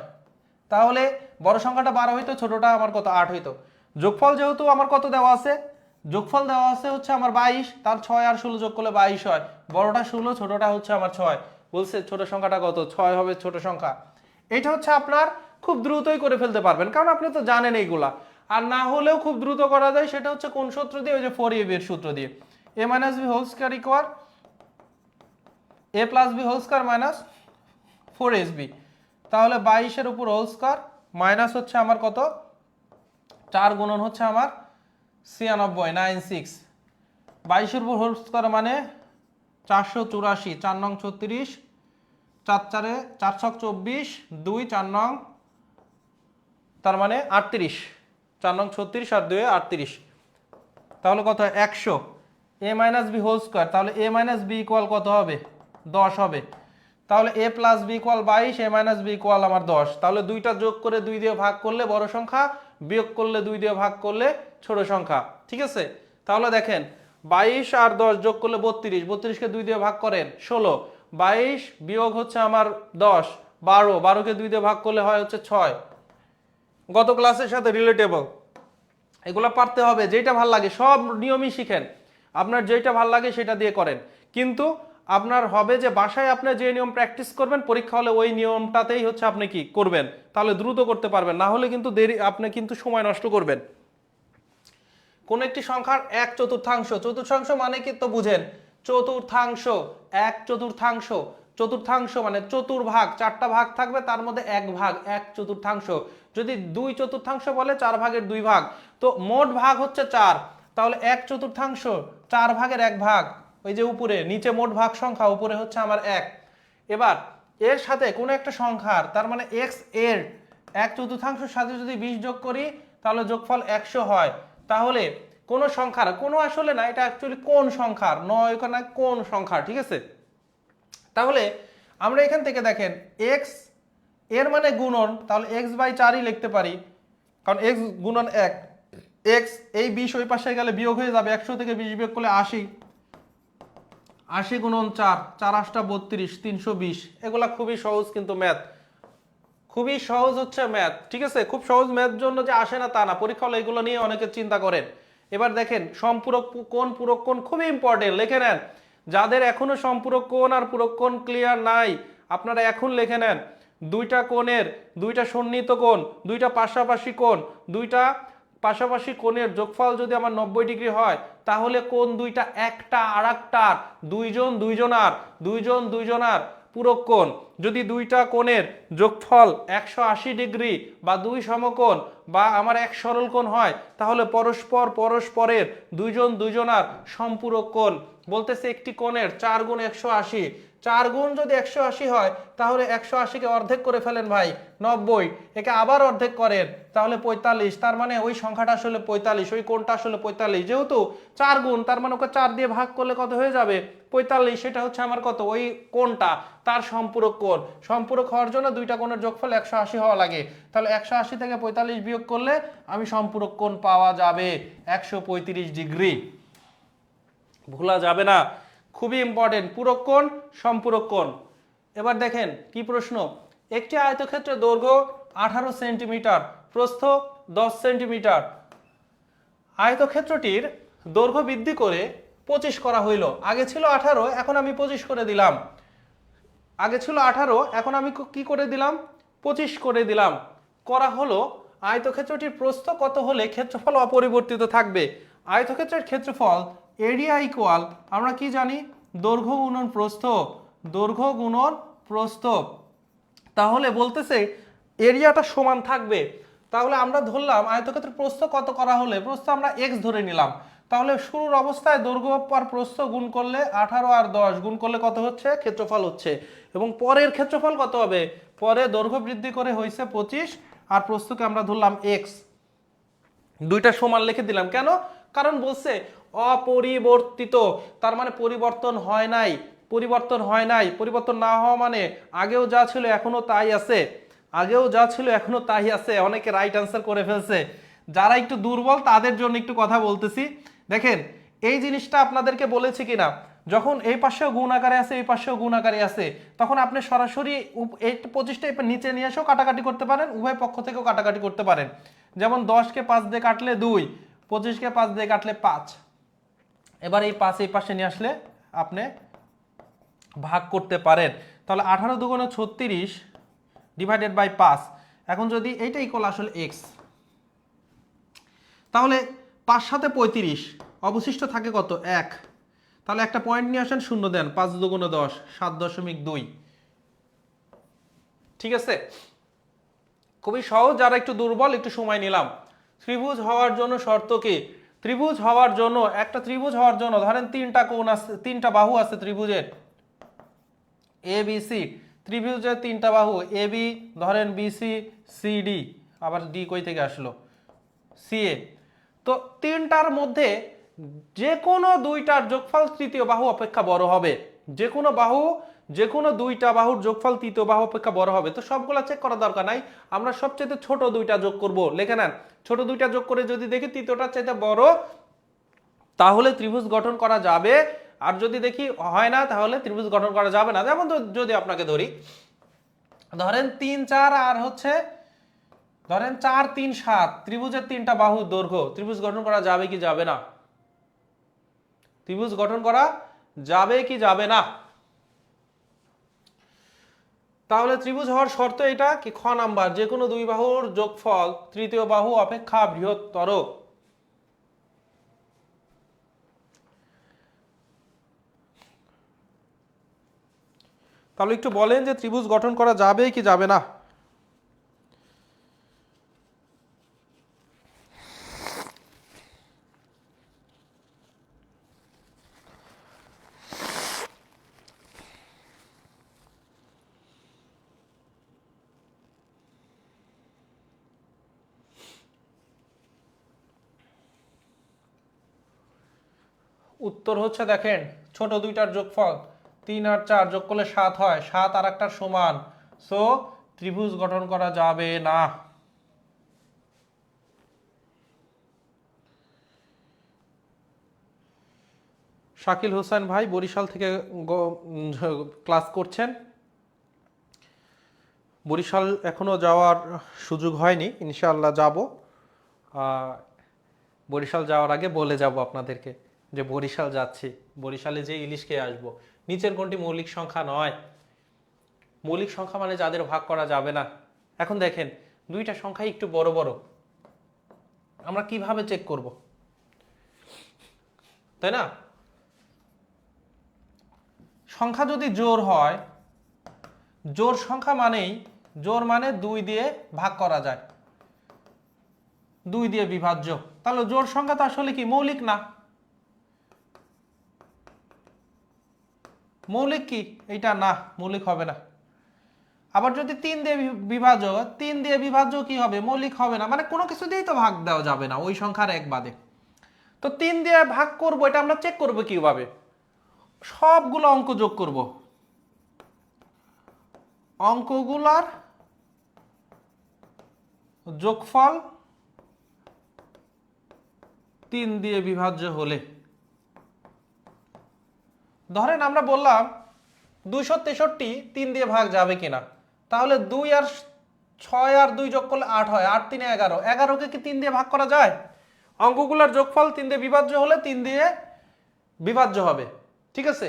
তাহলে বড় সংখ্যাটা 12 হইতো, ছোটটা আমার কত 8 হইতো। যোগফল যেহেতু আমার কত দেওয়া আছে, যোগফল দেওয়া আছে হচ্ছে আমার 22, তার 6 আর 16 যোগ করলে 22 হয়, বড়টা 16, ছোটটা হচ্ছে আমার 6। বলছে ছোট সংখ্যাটা কত? 6 হবে ছোট সংখ্যা। এটা হচ্ছে আপনার খুব দ্রুতই করে ফেলতে পারবেন, কারণ আপনি তো জানেন এইগুলা। আর না হলেও খুব দ্রুত করা যায়, সেটা হচ্ছে কোন সূত্র দিয়ে? ওই যে 4ab এর সূত্র দিয়ে, a - b whole square equal a + b whole square minus 4ab। তাহলে 22 এর উপর হোল স্কয়ার মাইনাস হচ্ছে আমার কত? 4 গুণন হচ্ছে আমার 96 96, 22 এর উপর হোল স্কয়ার মানে 484, 4 নং 36, 4 4 4 ছক 24, 2 4 নং, তার মানে 38, 4 নং 36 আর 2 38, তাহলে কত? 100। a - b হোল স্কয়ার, তাহলে a - b ইকুয়াল কত হবে? 10 হবে। তাহলে a + b equal 22, a - b equal আমার 10। তাহলে দুইটা যোগ করে 2 দিয়ে ভাগ করলে বড় সংখ্যা, বিয়োগ করলে 2 দিয়ে ভাগ করলে ছোট সংখ্যা, ঠিক আছে? তাহলে দেখেন 22 আর 10 যোগ করলে 32, 32 কে 2 দিয়ে ভাগ করেন 16, 22 বিয়োগ হচ্ছে আমার 10 12, 12 কে 2 দিয়ে ভাগ করলে হয় হচ্ছে 6। গত ক্লাসের সাথে রিলেটেবল, এগুলো পারতে হবে। যেটা ভাল লাগে সব নিয়মই শিখেন, আপনার যেটা ভাল লাগে সেটা দিয়ে করেন, কিন্তু আপনার হবে যে বাসায় আপনি যে নিয়ম প্র্যাকটিস করবেন, পরীক্ষা হলে ওই নিয়মটাতেই হচ্ছে আপনি কি করবেন, তাহলে দ্রুত করতে পারবেন, না হলে কিন্তু দেরি, আপনি কিন্তু সময় নষ্ট করবেন। কোন একটি সংখ্যার এক চতুর্থাংশ, চতুর্থাংশ মানে কি তো বুঝেন, চতুর্থাংশ, এক চতুর্থাংশ, চতুর্থাংশ মানে চতুর্ভাগ, চারটা ভাগ থাকবে তার মধ্যে এক ভাগ, এক চতুর্থাংশ। যদি দুই চতুর্থাংশ বলে 4 ভাগের 2 ভাগ, তো মোট ভাগ হচ্ছে 4, তাহলে এক চতুর্থাংশ 4 ভাগের 1 ভাগ, ওই যে উপরে, নিচে মোট ভাগ সংখ্যা, উপরে হচ্ছে আমার 1। এবার এর সাথে কোনো একটা সংখ্যার, তার মানে এক্স এর এক চতুর্থাংশের সাথে যদি 20 যোগ করি তাহলে যোগফল 100 হয়। তাহলে কোন সংখ্যার, কোনো আসলে না, এটা অ্যাকচুয়ালি কোন সংখ্যার, নয় না কোন সংখ্যার, ঠিক আছে। তাহলে আমরা এখান থেকে দেখেন এক্স এর মানে গুণন, তাহলে এক্স বাই 4ই লিখতে পারি, কারণ এক্স গুণন 1, এক্স এই 20 ওই পাশে গেলে বিয়োগ হয়ে যাবে, 100 থেকে 20 বিয়োগ করলে 80, 80 গুণন 4, 4 8 32, 320। এগুলা খুবই সহজ কিন্তু ম্যাথ, খুবই সহজ হচ্ছে ম্যাথ, ঠিক আছে। খুব সহজ ম্যাথ জন্য যে আসে না তা না, পরীক্ষা হলে এগুলো নিয়ে অনেকে চিন্তা করেন। এবার দেখেন সম্পূরক কোণ, পূরক কোণ খুবই ইম্পর্টেন্ট, লিখে নেন। যাদের এখনো সম্পূরক কোণ আর পূরক কোণ ক্লিয়ার নাই, আপনারা এখন লিখে নেন। দুইটা কোণের, দুইটা সন্নিহিত কোণ, দুইটা পাশাপাশি কোণ, দুইটা পাশাপাশি কোণের যোগফল যদি আমার 90 ডিগ্রি হয়, তাহলে কোণ দুইটা একটা আর একটার, দুইজন দুইজনার, দুইজন দুইজনার পূরক কোণ। যদি দুইটা কোণের যোগফল 180 ডিগ্রি বা দুই সমকোণ বা আমার এক সরল কোণ হয়, তাহলে পরস্পর পরস্পরের দুইজন দুইজনার সম্পূরক কোণ। বলতেছে একটি কোণের 4 গুণ 180, 4 গুণ যদি 180 হয়, তাহলে 180কে অর্ধেক করে ফেলেন ভাই, 90, একে আবার অর্ধেক করেন, তাহলে 45। তার মানে ওই সংখ্যাটা আসলে 45, ওই কোণটা আসলে 45। যেহেতু 4 গুণ, তার মানে ওকে 4 দিয়ে ভাগ করলে কত হয়ে যাবে, 45। সেটা হচ্ছে আমার কত, ওই কোণটা, তার সম্পূরক কোণ। সম্পূরক হওয়ার জন্য দুইটা কোণের যোগফল 180 হওয়া লাগে, তাহলে 180 থেকে 45 বিয়োগ করলে আমি সম্পূরক কোণ পাওয়া যাবে 135 ডিগ্রি। ভোলা যাবে না, খুবই ইম্পর্টেন্ট, পূরক কোণ, সম্পূরক কোণ। এবার দেখেন কি প্রশ্ন, একটি আয়তক্ষেত্রের দৈর্ঘ্য 18 সেন্টিমিটার, প্রস্থ 10 সেন্টিমিটার। আয়তক্ষেত্রটির দৈর্ঘ্য বৃদ্ধি করে 25 করা হইল। আগে ছিল 18, এখন আমি 25 করে দিলাম। আগে ছিল 18, এখন আমি কি করে দিলাম, 25 করে দিলাম। করা হলো, আয়তক্ষেত্রটির প্রস্থ কত হলে ক্ষেত্রফল অপরিবর্তিত থাকবে। আয়তক্ষেত্রের ক্ষেত্রফল এরিয়া ইকুয়াল, আমরা কি জানি, দৈর্ঘ্য গুণন প্রস্থ, দৈর্ঘ্য গুণন প্রস্থ। তাহলে বলতেছে এরিয়াটা সমান থাকবে। তাহলে আমরা ধরলাম আয়তক্ষেত্রের প্রস্থ কত করা হলে, প্রস্থ আমরা এক্স ধরে নিলাম। তাহলে শুরুর অবস্থায় দৈর্ঘ্য আর প্রস্থ গুণ করলে 18 আর 10 গুণ করলে কত হচ্ছে, ক্ষেত্রফল হচ্ছে। এবং পরের ক্ষেত্রফল কত হবে, পরে দৈর্ঘ্য বৃদ্ধি করে হয়েছে 25, আর প্রস্থকে আমরা ধরলাম এক্স। দুইটা সমান লিখে দিলাম, কেন, কারণ বলছে অপরিবর্তিত, তার মানে পরিবর্তন হয় নাই, পরিবর্তন হয় নাই। পরিবর্তন না হওয়া মানে আগেও যা ছিল এখনো তাই আছে, আগেও যা ছিল এখনো তাই আছে। অনেকে রাইট আনসার করে ফেলছে, যারা একটু দুর্বল তাদের জন্য একটু কথা বলতেছি। দেখেন এই জিনিসটা আপনাদেরকে বলেছি কিনা, যখন এই পাশেও গুণ আকারে আছে, এই পাশেও গুণ আকারে আছে, তখন আপনি সরাসরি এই 25টা নিচে নিয়ে এসেও কাটাকাটি করতে পারেন, উভয় পক্ষ থেকেও কাটাকাটি করতে পারেন। যেমন 10কে 5 দিয়ে কাটলে 2, 25কে 5 দিয়ে কাটলে 5। এবার এই 5 এই পাশে নিয়ে আসলে আপনি ভাগ করতে পারেন। তাহলে 18 দুগুণে 36 ডিভাইডেড বাই 5। এখন যদি এইটা ইকুয়াল আসলে এক্স, তাহলে 5 সাথে 35, অবশিষ্ট থাকে কত, 1। তাহলে একটা পয়েন্ট নিয়ে আসেন, শূন্য দেন, 5 দুগুণে 10, 7.2। ঠিক আছে, খুবই সহজ। যারা একটু দুর্বল, একটু সময় নিলাম। ত্রিভুজ হওয়ার জন্য শর্ত কি, ত্রিভুজ হওয়ার জন্য, একটা ত্রিভুজ হওয়ার জন্য ধরেন 3টা কোণ আছে, 3টা বাহু আছে ত্রিভুজের এ বি সি। ত্রিভুজের 3টা বাহু এ বি, ধরেন বিসি সিডি, আবার ডি কই থেকে আসলো, সিএ। তো 3টার মধ্যে যে কোনো 2টার যোগফল তৃতীয় বাহু অপেক্ষা বড় হবে। যে কোনো বাহু, যে কোনো 2টা বাহুর যোগফল তৃতীয় বাহু অপেক্ষা বড় হবে। তো সবগুলা চেক করার দরকার নাই, আমরা সবচেয়ে ছোট 2টা যোগ করব। লিখে নেন, ছোট 2টা যোগ করে যদি দেখি তৃতীয়টার চাইতে বড়, তাহলে ত্রিভুজ গঠন করা যাবে। আর যদি দেখি হয় না, তাহলে ত্রিভুজ গঠন করা যাবে না। যেমন যদি আপনাকে ধরি, ধরেন 3 4 আর হচ্ছে ধরেন 4 3 7, ত্রিভুজের 3টা বাহুর দৈর্ঘ্য, ত্রিভুজ গঠন করা যাবে কি যাবে না, ত্রিভুজ গঠন করা যাবে কি যাবে না, তাহলে ত্রিভুজ হওয়ার শর্ত এটা কি, খ নাম্বার, যে কোনো দুই বাহুর যোগফল তৃতীয় বাহু অপেক্ষা বৃহত্তর। তাহলে একটু বলেন যে ত্রিভুজ গঠন করা যাবে কি যাবে না? উত্তর হচ্ছে দেখেন, ছোট দুইটার যোগফল 3 আর 4 যোগ করলে 7 হয়, 7 আর একটার সমান, সো ত্রিভুজ গঠন করা যাবে না। শাকিল হোসেন ভাই বরিশাল থেকে ক্লাস করছেন। বরিশাল এখনো যাওয়ার সুযোগ হয়নি, ইনশাআল্লাহ যাব। বরিশাল যাওয়ার আগে বলে যাব আপনাদেরকে যে বরিশাল যাচ্ছি, বরিশালে যে ইলিশ খেয়ে আসবো। নিচের কোনটি মৌলিক সংখ্যা নয়? মৌলিক সংখ্যা মানে যাদের ভাগ করা যাবে না। এখন দেখেন দুইটা সংখ্যা একটু বড় বড়, আমরা কিভাবে চেক করব, তাই না? সংখ্যা যদি জোড় হয়, জোড় সংখ্যা মানেই, জোড় মানে 2 দিয়ে ভাগ করা যায়, 2 দিয়ে বিভাজ্য। তাহলে জোড় সংখ্যা তো আসলে কি মৌলিক না? মৌলিক কি এইটা? না, মৌলিক হবে না। আবার যদি 3 দিয়ে বিভাজ্য, 3 দিয়ে বিভাজ্য কি হবে? মৌলিক হবে না, মানে কোনো কিছু দিয়েই তো ভাগ দেওয়া যাবে না ওই সংখ্যার এক বাদে। তো 3 দিয়ে ভাগ করব, এটা আমরা চেক করব কিভাবে? সবগুলো অঙ্ক যোগ করব, অঙ্কগুলার যোগফল 3 দিয়ে বিভাজ্য হলে। ধরেন আমরা বললাম 263 3 দিয়ে ভাগ যাবে কিনা, তাহলে 2 আর 6 আর 2 যোগ করলে 8 হয়, 8 3 11, 11কে কি 3 দিয়ে ভাগ করা যায়? অঙ্কগুলোর যোগফল 3 দিয়ে বিভাজ্য হলে 3 দিয়ে বিভাজ্য হবে, ঠিক আছে?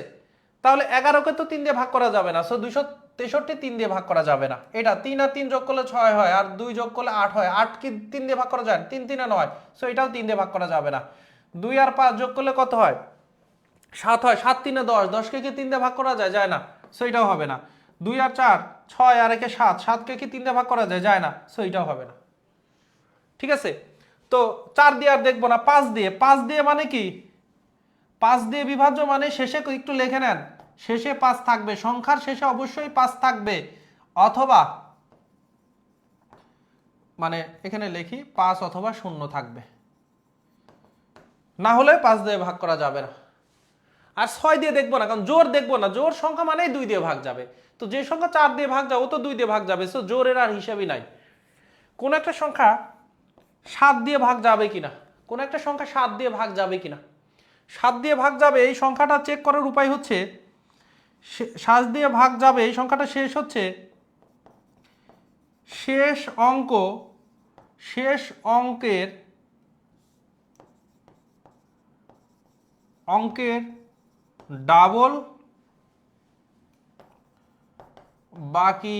তাহলে 11কে তো 3 দিয়ে ভাগ করা যাবে না, সো 263 3 দিয়ে ভাগ করা যাবে না। এটা 3 আর 3 যোগ করলে 6 হয়, আর 2 যোগ করলে 8 হয়, 8 কি 3 দিয়ে ভাগ করা যায়? 3 3 9, সো এটাও 3 দিয়ে ভাগ করা যাবে না। 2 আর 5 যোগ করলে কত হয়? 7 হয়, 7 3 10, 10কে কি 3 দিয়ে ভাগ করা যায়? যায় না, সো এটাও হবে না। 2 আর 4 6 আর 1 7, 7কে কি 3 দিয়ে ভাগ করা যায়? যায় না, সো এটাও হবে না, ঠিক আছে? তো 4 দিয়ে আর দেখবো না, 5 দিয়ে। 5 দিয়ে মানে কি? 5 দিয়ে বিভাজ্য মানে শেষে একটু লিখে নেন, শেষে 5 থাকবে, সংখ্যার শেষে অবশ্যই 5 থাকবে, অথবা মানে এখানে লিখি 5 অথবা 0 থাকবে, না হলে 5 দিয়ে ভাগ করা যাবে না। আর 6 দিয়ে দেখবো না, কারণ জোর দেখবো না, জোর সংখ্যা মানেই 2 দিয়ে ভাগ যাবে। তো যে সংখ্যা 4 দিয়ে ভাগ যাবে ও তো 2 দিয়ে ভাগ যাবে, সো জোরের আর হিসাবই নাই। কোন একটা সংখ্যা 7 দিয়ে ভাগ যাবে কিনা, কোন একটা সংখ্যা 7 দিয়ে ভাগ যাবে কিনা, 7 দিয়ে ভাগ যাবে এই সংখ্যাটা চেক করার উপায় হচ্ছে, 7 দিয়ে ভাগ যাবে এই সংখ্যাটা শেষ হচ্ছে শেষ অঙ্ক, শেষ অঙ্কের ডাবল বাকি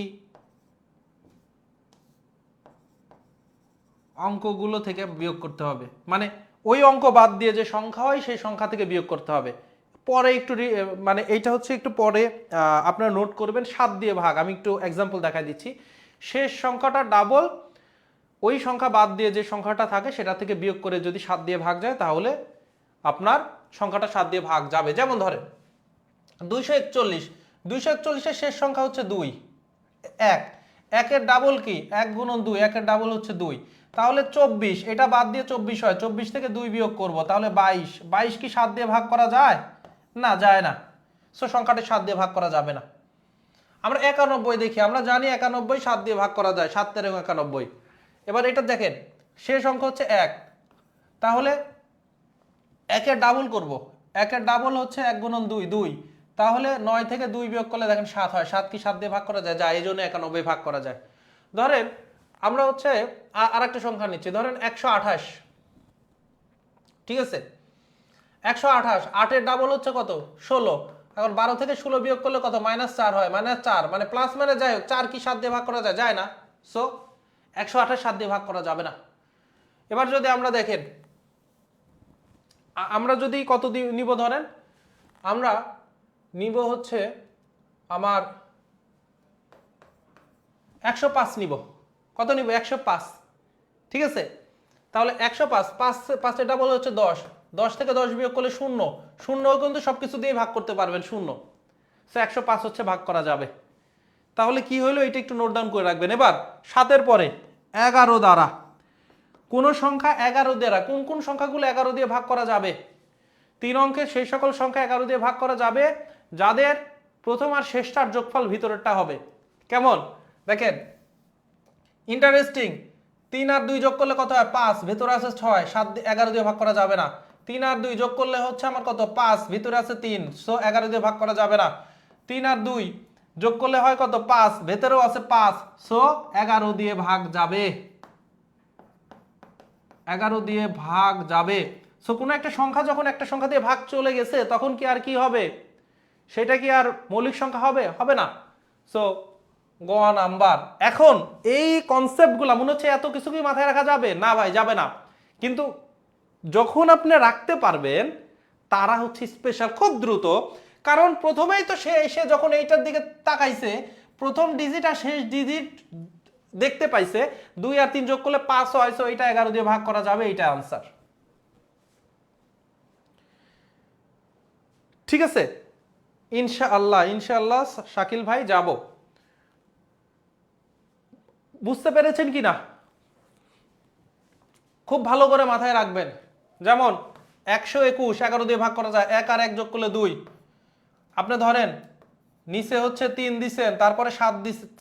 অঙ্কগুলো থেকে বিয়োগ করতে হবে, মানে ওই অঙ্ক বাদ দিয়ে যে সংখ্যা হয় সেই সংখ্যা থেকে বিয়োগ করতে হবে। পরে একটু মানে এইটা হচ্ছে একটু পরে আপনারা নোট করবেন। 7 দিয়ে ভাগ, আমি একটু এক্সাম্পল দেখা দিচ্ছি। শেষ সংখ্যাটা ডাবল ওই সংখ্যা বাদ দিয়ে যে সংখ্যাটা থাকে সেটা থেকে বিয়োগ করে যদি 7 দিয়ে ভাগ যায় তাহলে আপনার সংখ্যাটা 7 দিয়ে ভাগ যাবে। যেমন ধরেন 241, 241 এর শেষ সংখ্যা হচ্ছে 2, 1, 1 এর ডাবল কি? 1 গুণন 2, 1 এর ডাবল হচ্ছে 2, তাহলে 24, এটা বাদ দিয়ে 24 হয়, 24 থেকে 2 বিয়োগ করব, তাহলে 22, 22 কি 7 দিয়ে ভাগ করা যায়? না, যায় না, সো সংখ্যাটা 7 দিয়ে ভাগ করা যাবে না। আমরা 91 দেখি, আমরা জানি 91 7 দিয়ে ভাগ করা যায়, 7 13 91। এবার এটা দেখেন শেষ অঙ্ক হচ্ছে 1, তাহলে 1 এর ডাবল করব, 1 এর ডাবল হচ্ছে 1 গুণন 2, 2, তাহলে 9 থেকে 2 বিয়োগ করলে দেখেন 7 হয়, 7 কি 7 দিয়ে ভাগ করা যায়? যায়, এই জন্য 91 ভাগ করা যায়। ধরেন আমরা হচ্ছে আরেকটা সংখ্যা নিচ্ছি, ধরেন 128, ঠিক আছে? 128, 8 এর ডাবল হচ্ছে কত? 16, এখন 12 থেকে 16 বিয়োগ করলে কত -4 হয়, -4 মানে প্লাস মানে যাই হোক 4 কি 7 দিয়ে ভাগ করা যায়, যায় না। সো 128 7 দিয়ে ভাগ করা যাবে না। এবার যদি আমরা দেখেন আমরা যদি কত নিব, ধরেন আমরা নিব হচ্ছে আমার 105 নিব। কত নিব? 105। ঠিক আছে, তাহলে 105 5 এটা বলে হচ্ছে 10, 10 থেকে 10 বিয়োগ করলে 0, 0 কিন্তু সবকিছু দিয়ে ভাগ করতে পারবেন 0। সো 105 হচ্ছে ভাগ করা যাবে। তাহলে কি হলো এটা একটু নোট ডাউন করে রাখবেন। এবার 7 পরে 11 দ্বারা কোন সংখ্যা 11 দ্বারা কোন কোন সংখ্যাগুলো 11 দিয়ে ভাগ করা যাবে? 3 অঙ্কের সেই সকল সংখ্যা 11 দিয়ে ভাগ করা যাবে যাদের প্রথম আর শেষটার যোগফল ভিতরেরটা হবে। কেমন দেখেন, ইন্টারেস্টিং। 3 আর 2 যোগ করলে কত হয়? 5, ভিতরে আছে 6, 7 11 দিয়ে ভাগ করা যাবে না। 3 আর 2 যোগ করলে হচ্ছে আমার কত? 5, ভিতরে আছে 3, সো 11 দিয়ে ভাগ করা যাবে না। 3 আর 2 যোগ করলে হয় কত? 5, ভেতরেও আছে 5, সো 11 দিয়ে ভাগ যাবে। 11 দিয়ে ভাগ যাবে। সো কোনো একটা সংখ্যা যখন একটা সংখ্যা দিয়ে ভাগ চলে গেছে তখন কি আর কি হবে? সেটা কি আর মৌলিক সংখ্যা হবে? হবে না। সো গ নাম্বার। এখন এই কনসেপ্টগুলো মনে হচ্ছে এত কিছু কি মাথায় রাখা যাবে? না ভাই, যাবে না। কিন্তু যখন আপনি রাখতে পারবেন তারা হচ্ছে স্পেশাল, খুব দ্রুত। কারণ প্রথমেই তো সে এসে যখন এইটার দিকে তাকাইছে, প্রথম ডিজিট আর শেষ ডিজিট দেখতে পাইছে, 2 আর 3 যোগ করলে 5 হয়, সো এটা 11 দিয়ে ভাগ করা যাবে, এইটা আনসার। ঠিক আছে, ইনশাআল্লাহ ইনশাআল্লাহ শাকিল ভাই যাব। বুঝতে পেরেছেন কি না? খুব ভালো করে মাথায় রাখবেন। যেমন 121 11 দিয়ে ভাগ করা যায়, 1 আর 1 যোগ করলে 2। আপনি ধরেন নিচে হচ্ছে 3 দিছেন, তারপরে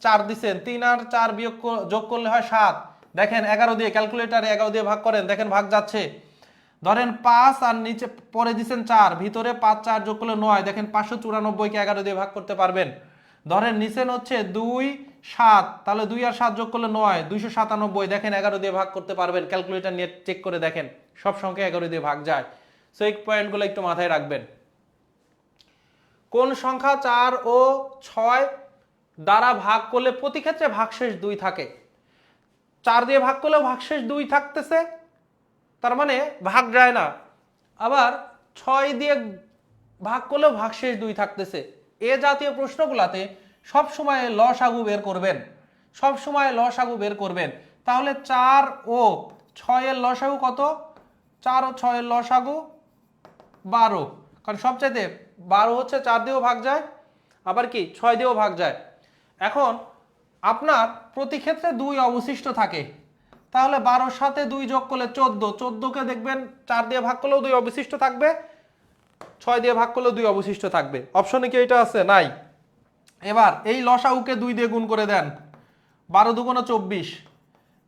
4 দিছেন, 3 আর 4 বিয়োগ যোগ করলে হয় 7। দেখেন 11 দিয়ে ক্যালকুলেটারে 11 দিয়ে ভাগ করেন, দেখেন ভাগ যাচ্ছে। ধরেন 5 আর নিচে পরে দিছেন 4, ভিতরে 5 4 যোগ করলে 9, দেখেন 594 কে 11 দিয়ে ভাগ করতে পারবেন। ধরেন নিচেন হচ্ছে 2 7, তাহলে 2 আর 7 যোগ করলে 9, 297, দেখেন 11 দিয়ে ভাগ করতে পারবেন। ক্যালকুলেটর নিয়ে চেক করে দেখেন, সব সংখ্যা 11 দিয়ে ভাগ যায়। সো এই পয়েন্টগুলো একটু মাথায় রাখবেন। কোন সংখ্যা 4 ও 6 দ্বারা ভাগ করলে প্রতি ক্ষেত্রে ভাগশেষ 2 থাকে? 4 দিয়ে ভাগ করলেও ভাগশেষ 2 থাকতেছে, তার মানে ভাগ যায় না। আবার 6 দিয়ে ভাগ করলেও ভাগশেষ 2 থাকতেছে। এ জাতীয় প্রশ্নগুলোতে সব সময় লসাগু বের করবেন, সব সময় লসাগু বের করবেন। তাহলে 4 ও 6 এর লসাগু কত? 4 ও 6 এর লসাগু 12, কারণ সবচাইতে 12 হচ্ছে 4 দিয়েও ভাগ যায়, আবার কি 6 দিয়েও ভাগ যায়। এখন আপনার প্রতি ক্ষেত্রে 2 অবশিষ্ট থাকে, তাহলে 12 সাথে 2 যোগ করলে 14, 14কে দেখবেন 4 দিয়ে ভাগ করলেও 2 অবশিষ্ট থাকবে, 6 দিয়ে ভাগ করলেও 2 অবশিষ্ট থাকবে। অপশনে কি এটা আছে? নাই। এবার এই লসাগুকে 2 দিয়ে গুণ করে দেন, 12 দুগুণ 24।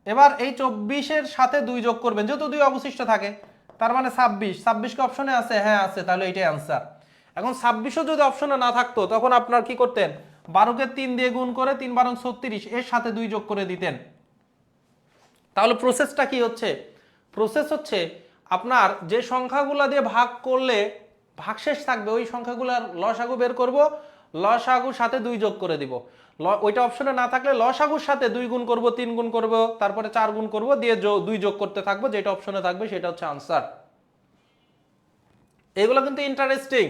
এবার এই 24-এর সাথে 2 যোগ করবেন, যেহেতু 2 অবশিষ্ট থাকে, তার মানে 26। 26 কি অপশনে আছে? হ্যাঁ আছে, তাহলে এটাই আনসার। এখন 26ও যদি অপশনে না থাকতো তখন আপনার কি করতেন? 12কে 3 দিয়ে গুণ করে 3 12 36, এর সাথে 2 যোগ করে দিতেন। তাহলে প্রসেসটা কি হচ্ছে? প্রসেস হচ্ছে আপনার যে সংখ্যাগুলো দিয়ে ভাগ করলে ভাগশেষ থাকবে ওই সংখ্যাগুলোর লসাগু বের করব, লসাগুর সাথে 2 যোগ করে দিব। ওইটা অপশনে না থাকলে লসাগুর সাথে 2 গুণ করব, 3 গুণ করব, তারপরে 4 গুণ করব, দিয়ে 2 যোগ করতে থাকবো, যেটা অপশনে থাকবে সেটা হচ্ছে আনসার। এগুলো কিন্তু ইন্টারেস্টিং।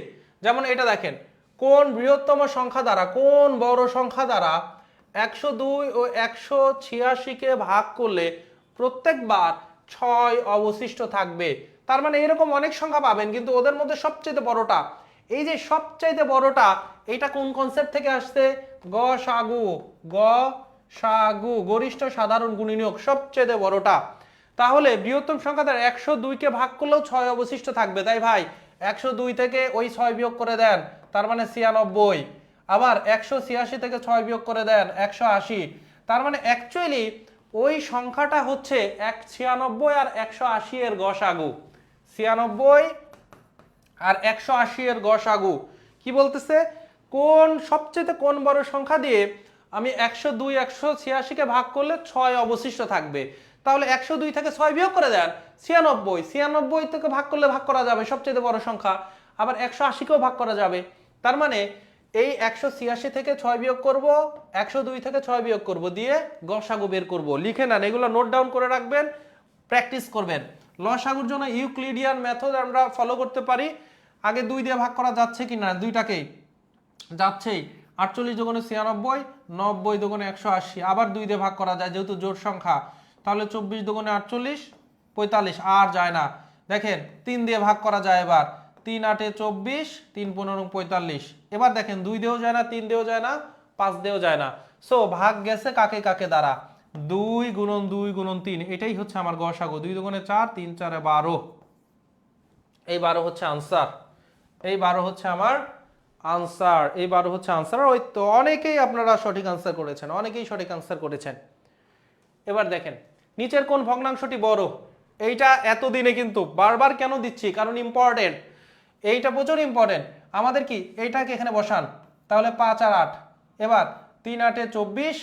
যেমন এটা দেখেন, কোন বৃহত্তম সংখ্যা দ্বারা, কোন বড় সংখ্যা দ্বারা 102 ও 186কে ভাগ করলে প্রত্যেকবার 6 অবশিষ্ট থাকবে। তার মানে এরকম অনেক সংখ্যা পাবেন, কিন্তু ওদের মধ্যে সবচেয়ে বড়টা, এই যে সবচাইতে বড়টা, এটা কোন কনসেপ্ট থেকে আসছে? গসাগু, গসাগু, গরিষ্ঠ সাধারণ গুণনীয়ক, সবচেয়ে বড়টা। তাহলে বৃহত্তম সংখ্যা দ্বারা 102কে ভাগ করলেও 6 অবশিষ্ট থাকবে, তাই ভাই 102 থেকে ওই 6 বিয়োগ করে দেন, তার মানে 96। আবার 186 থেকে 6 বিয়োগ করে দেন, 180। তার মানে অ্যাকচুয়ালি ওই সংখ্যাটা হচ্ছে 96 আর 180 এর গসাগু। 96 আর 180 এর গসাগু। কি বলতেছে? কোন বড় সংখ্যা দিয়ে আমি 102 186কে ভাগ করলে 6 অবশিষ্ট থাকবে। তাহলে 102 থেকে 6 বিয়োগ করে দেন, 96। 96 থেকে ভাগ করলে ভাগ করা যাবে, সবচেয়ে বড় সংখ্যা। আবার 180কেও ভাগ করা যাবে, তার মানে এই 186 থেকে 6 বিয়োগ করব, 102 থেকে 6 বিয়োগ করব, দিয়ে গসাগু বের করব। লিখে নেন, এগুলো নোট ডাউন করে রাখবেন, প্র্যাকটিস করবেন। লসাগুর জন্য ইউক্লিডিয়ান মেথড আমরা ফলো করতে পারি। আগে 2 দিয়ে ভাগ করা যাচ্ছে কি না, দুইটাকেই যাচ্ছেই। 48 দুগুণে 96, 90 দুগুণে 180, আবার 2 দিয়ে ভাগ করা যায় যেহেতু জোড় সংখ্যা। তাহলে 24 দুগুণে 48, 45, আর যায় না। দেখেন 3 দিয়ে ভাগ করা যায় এবার, 3 8 24, 3 15 45। এবার দেখেন 2 দিয়েও যায় না, 3 দিয়েও যায় না, 5 দিয়েও যায় না। সো ভাগ গেছে কাকে কাকে দ্বারা, 2 গুণন 2 গুণন 3, এটাই হচ্ছে আমার গসাগু। 2 দুগুণে 4, 3 4 12, এই 12 হচ্ছে আনসার। এই 12 হচ্ছে আমার আনসার, এই 12 হচ্ছে আনসার। ওই তো অনেকেই আপনারা সঠিক আনসার করেছেন, অনেকেই সঠিক আনসার করেছেন। এবার দেখেন নিচের কোন ভগ্নাংশটি বড়। এইটা এতদিনে কিন্তু বারবার কেন দিচ্ছি, কারণ ইম্পর্টেন্ট, এইটা প্রচুর ইম্পর্টেন্ট আমাদের। কি এইটাকে এখানে বসান, তাহলে 5 আর 8। এবার 3 8 24,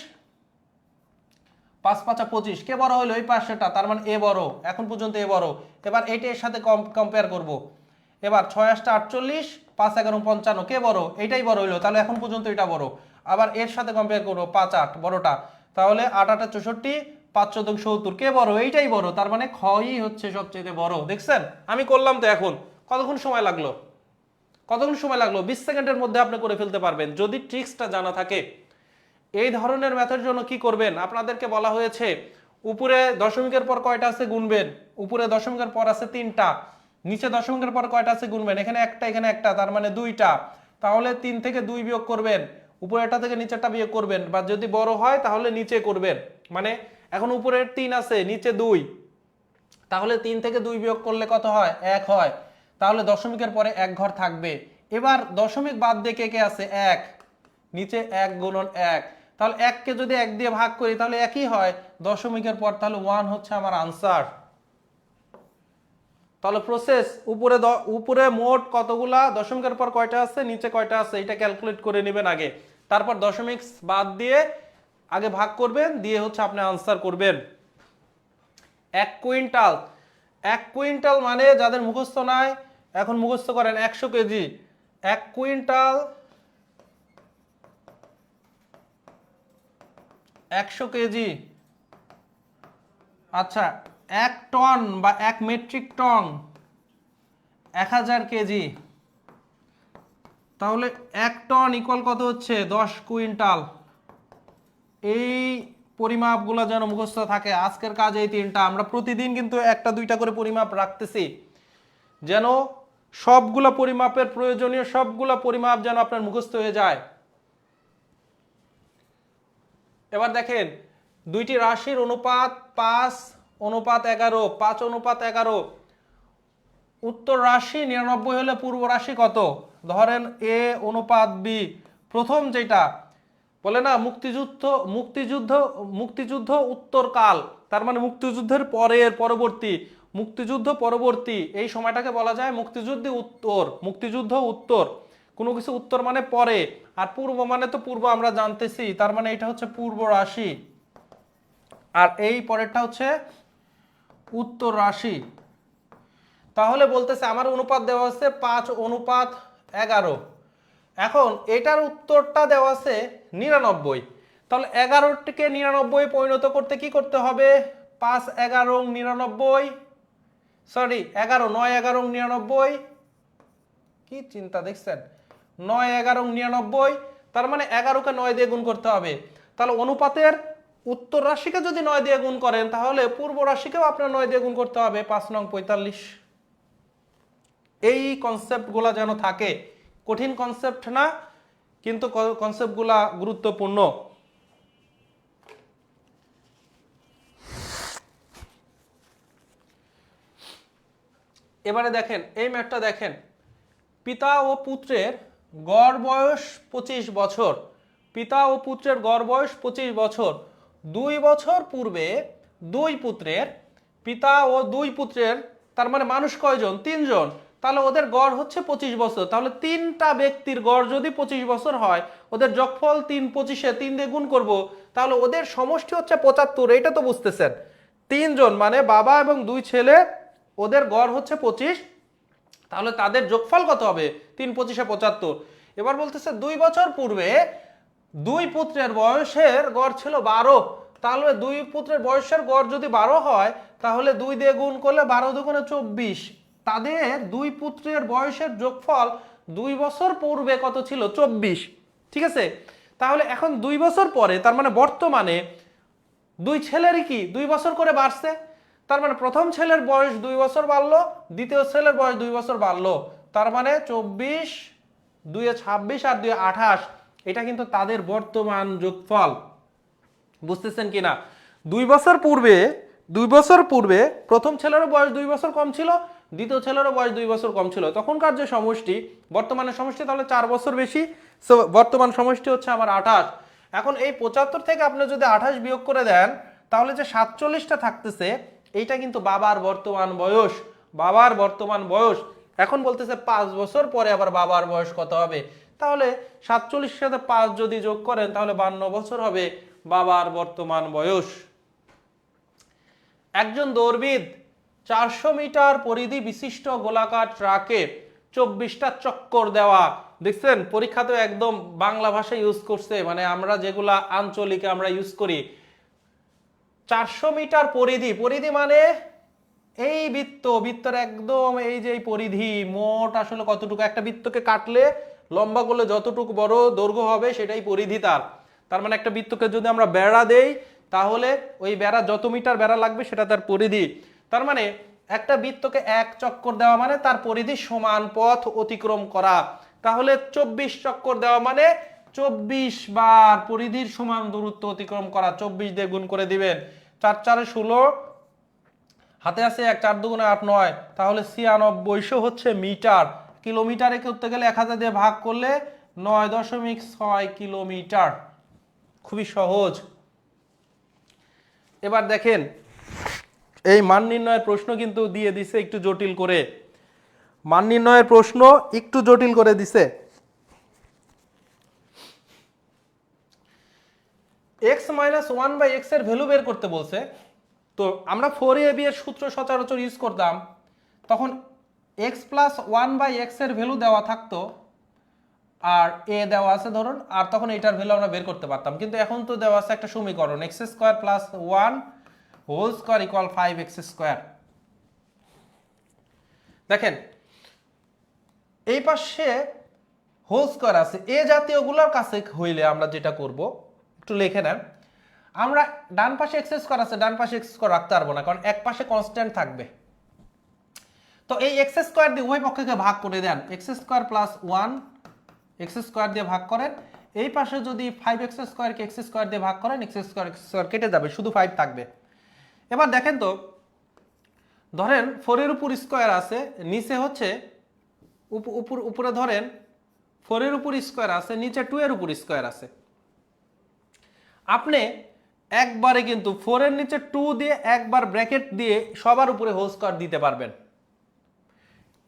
5 5 25, কে বড় হলো এই পাশেটা, তার মানে এ বড়, এখন পর্যন্ত এ বড়। এবার এইটা এর সাথে কম্পেয়ার করব। এবার 6 8 48, 5 11 55, কে বড়, এইটাই বড় হইলো, তাহলে এখন পর্যন্ত এটা বড়। আবার এর সাথে কম্পেয়ার করব 5 8 বড়টা, তাহলে 8 8 64, 5 14 70, কে বড়, এইটাই বড়, তার মানে খই হচ্ছে সবচেয়ে বড়। দেখছেন আমি করলাম তো, এখন কতক্ষণ সময় লাগলো, কতক্ষণ সময় লাগলো, 20 সেকেন্ডের মধ্যে আপনি করে ফেলতে পারবেন যদি ট্রিক্সটা জানা থাকে। এই ধরনের ম্যাথের জন্য কি করবেন, আপনাদেরকে বলা হয়েছে উপরে দশমিকের পর কয়টা আছে গুনবেন, উপরে দশমিকের পর আছে 3টা, নিচে দশমিকের পর কয়টা আছে গুনবেন, এখানে একটা এখানে একটা, তার মানে 2টা। তাহলে 3 থেকে 2 বিয়োগ করবেন, উপরেরটা থেকে নিচেরটা বিয়োগ করবেন, বা যদি বড় হয় তাহলে নিচে করবেন। মানে এখন উপরের 3 আছে নিচে 2, তাহলে 3 থেকে 2 বিয়োগ করলে কত হয়, 1 হয়। তাহলে দশমিকের পরে 1 ঘর থাকবে। এবার দশমিক বাদ দিয়ে কে কে আছে, 1, নিচে 1 গুণন 1, তাহলে 1 কে যদি 1 দিয়ে ভাগ করি তাহলে একই হয় দশমিকের পর, তাহলে 1 হচ্ছে আমার আনসার। তাহলে প্রসেস, উপরে মোট কতগুলা দশমিকের পর কয়টা আছে, নিচে কয়টা আছে, এটা ক্যালকুলেট করে নেবেন আগে, তারপর দশমিক বাদ দিয়ে আগে ভাগ করবেন, দিয়ে হচ্ছে আপনি আনসার করবেন। 1 কুইন্টাল, 1 কুইন্টাল মানে যাদের মুখস্থ নাই এখন মুখস্থ করেন, 100 কেজি। 1 quintal 100 KG. আচ্ছা 1 টন বা 1 মেট্রিক টন 1000 কেজি। তাহলে 1 টন ইকুয়াল কত হচ্ছে, 10 কুইন্টাল। এই পরিমাপগুলো যেন মুখস্থ থাকে। আজকের কাজ এই 3টা, আমরা প্রতিদিন কিন্তু 1টা 2টা করে পরিমাপ রাখতেছি, যেন সবগুলা পরিমাপের প্রয়োজনীয় সবগুলা পরিমাপ যেন আপনার মুখস্থ হয়ে যায়। এবার দেখেন দুইটি রাশির অনুপাত 5 অনুপাত 11, 5 অনুপাত 11। উত্তর রাশি 99 হলে পূর্ব রাশি কত, ধরেন এ অনুপাত বি। প্রথম যেটা বলে না মুক্তিযুদ্ধ, মুক্তিযুদ্ধ মুক্তিযুদ্ধ উত্তরকাল, তার মানে মুক্তিযুদ্ধের পরের পরবর্তী, মুক্তিযুদ্ধ পরবর্তী এই সময়টাকে বলা যায় মুক্তিযুদ্ধ উত্তর। মুক্তিযুদ্ধ উত্তর, কোনো কিছু উত্তর মানে পরে, আর পূর্ব মানে তো পূর্ব আমরা জানতেছি, তার মানে এটা হচ্ছে পূর্ব রাশি, আর এই পরেরটা হচ্ছে উত্তর রাশি। তাহলে বলতেছে আমার অনুপাত দেওয়া আছে 5 অনুপাত 11। এখন এটার উত্তরটা দেওয়া আছে 99, তাহলে 11টিকে 99 পরিণত করতে কি করতে হবে, 5 11 99, সরি 11 9 11 99, কি চিন্তা দেখছেন, 9 11 99, তার মানে 11কে 9 দিয়ে গুণ করতে হবে। তাহলে অনুপাতের উত্তর রাশিকে যদি 9 দিয়ে গুণ করেন তাহলে পূর্ব রাশিকেও আপনার 9 দিয়ে গুণ করতে হবে, 5 9 45। এই কনসেপ্টগুলা যেন থাকে, কঠিন কনসেপ্ট না, কিন্তু কনসেপ্টগুলা গুরুত্বপূর্ণ। এবারে দেখেন এই ম্যাথটা দেখেন, পিতা ও পুত্রের গড় বয়স 25 বছর, পিতা ও পুত্রের গড় বয়স 25 বছর। 2 বছর পূর্বে 2 পুত্রের, পিতা ও 2 পুত্রের, তার মানে মানুষ কয়জন, 3 জন, তাহলে ওদের গড় হচ্ছে 25 বছর। তাহলে 3টা ব্যক্তির গড় যদি 25 বছর হয়, ওদের যোগফল 3 25-এ 3 দিয়ে গুণ করব, তাহলে ওদের সমষ্টি হচ্ছে 75। এইটা তো বুঝতেছেন, 3 জন মানে বাবা এবং 2 ছেলে, ওদের গড় হচ্ছে 25, তাহলে তাদের যোগফল কত হবে, 3 25-এ 75। এবার বলতেছে 2 বছর পূর্বে 2 পুত্রের বয়সের গড় ছিল 12। তাহলে 2 পুত্রের বয়সের গড় যদি 12 হয় তাহলে 2 দিয়ে গুণ করলে 12 দুগুণে 24। তাদের 2 পুত্রের বয়সের যোগফল 2 বছর পূর্বে কত ছিল? 24। ঠিক আছে, তাহলে এখন 2 বছর পরে, তার মানে বর্তমানে 2 ছেলেরই কি 2 বছর করে বাড়ছে। তার মানে প্রথম ছেলের বয়স 2 বছর বাড়লো, দ্বিতীয় ছেলের বয়স 2 বছর বাড়লো। তার মানে 24, 2 এ 26 আর 2 এ 28, এটা কিন্তু তাদের বর্তমান যোগফল। বুঝতেছেন কিনা? 2 বছর পূর্বে প্রথম ছেলেরও বয়স 2 বছর কম ছিল, দ্বিতীয় ছেলেরও বয়স 2 বছর কম ছিল। তখনকার যে সমষ্টি, বর্তমানের সমষ্টি তাহলে 4 বছর বেশি। সো বর্তমান সমষ্টি হচ্ছে আমার 28। এখন এই 75 থেকে আপনি যদি 28 বিয়োগ করে দেন তাহলে যে 47টা থাকতেছে, এইটা কিন্তু বাবার বর্তমান বয়স। বাবার বর্তমান বয়স। এখন বলতেছে 5 বছর পরে আবার বাবার বয়স কত হবে? তাহলে 47 সাথে 5 যদি যোগ করেন তাহলে 52 বছর হবে বাবার বর্তমান বয়স। একজন দৌড়বিদ 400 মিটার পরিধি বিশিষ্ট গোলাকার ট্রাকে 24টা চক্কর দেওয়া। দেখছেন, পরীক্ষাতে একদম বাংলা ভাষা ইউজ করছে, মানে আমরা যেগুলা আঞ্চলিকে আমরা ইউজ করি। 400 মিটার পরিধি, পরিধি মানে এই বৃত্তর একদম এই যে পরিধি মোট আসলে কতটুকু, একটা বৃত্তকে কাটলে লম্বা করলে যতটুকু বড় দৈর্ঘ্য হবে সেটাই পরিধি তার। তার মানে একটা বৃত্তকে যদি আমরা বেড়া দেই তাহলে ওই বেড়া যত মিটার বেড়া লাগবে সেটা তার পরিধি। তার মানে একটা বৃত্তকে 1 চক্কর দেওয়া মানে তার পরিধি সমান পথ অতিক্রম করা। তাহলে 24 চক্কর দেওয়া মানে 24 বার পরিধির সমান দূরত্ব অতিক্রম করা। 24 দিয়ে গুণ করে দিবেন, 4 4 16, হাতে আছে 1, 4 দুগুণে 8 9, তাহলে 96 হচ্ছে মিটার। কিলোমিটারে করতে গেলে 1000 দিয়ে ভাগ করলে 9.6 কিলোমিটার। খুবই সহজ। এবার দেখেন, এই মান নির্ণয়ের প্রশ্ন কিন্তু দিয়ে দিছে একটু জটিল করে। মান নির্ণয়ের প্রশ্ন একটু জটিল করে দিছে। x - 1/x এর ভ্যালু বের করতে বলছে। তো আমরা 4ab এর সূত্র সচরাচর ইউজ করতাম, তখন x + 1/x এর ভ্যালু দেওয়া থাকতো আর a দেওয়া আছে ধরুন, আর তখন এটার ভ্যালু আমরা বের করতে পারতাম। কিন্তু এখন তো দেওয়া আছে একটা সমীকরণ x² + 1 whole square equal 5x²। দেখেন এই পাশে হোল স্কয়ার আছে, এ জাতীয়গুলোর কাছে হইলে আমরা যেটা করব, একটু লিখে নেন। আমরা ডান পাশে x² আছে, ডান পাশে x² রাখতে পারবো না, কারণ এক পাশে কনস্ট্যান্ট থাকবে। তো এই x² দিয়ে উভয় পক্ষকে ভাগ করে দেন, x² + 1 x² দিয়ে ভাগ করেন। এই পাশে যদি 5x² কে x² দিয়ে ভাগ করেন, x² কেটে যাবে, শুধু 5 থাকবে। এবার দেখেন তো, ধরেন 4 এর উপর স্কয়ার আছে, নিচে হচ্ছে উপরে ধরেন 4 এর উপর স্কয়ার আছে, নিচে 2 এর উপর স্কয়ার আছে। আপনি একবারে কিন্তু 4 এর নিচে 2 দিয়ে একবার ব্র্যাকেট দিয়ে সবার উপরে হোল স্কয়ার দিতে পারবেন।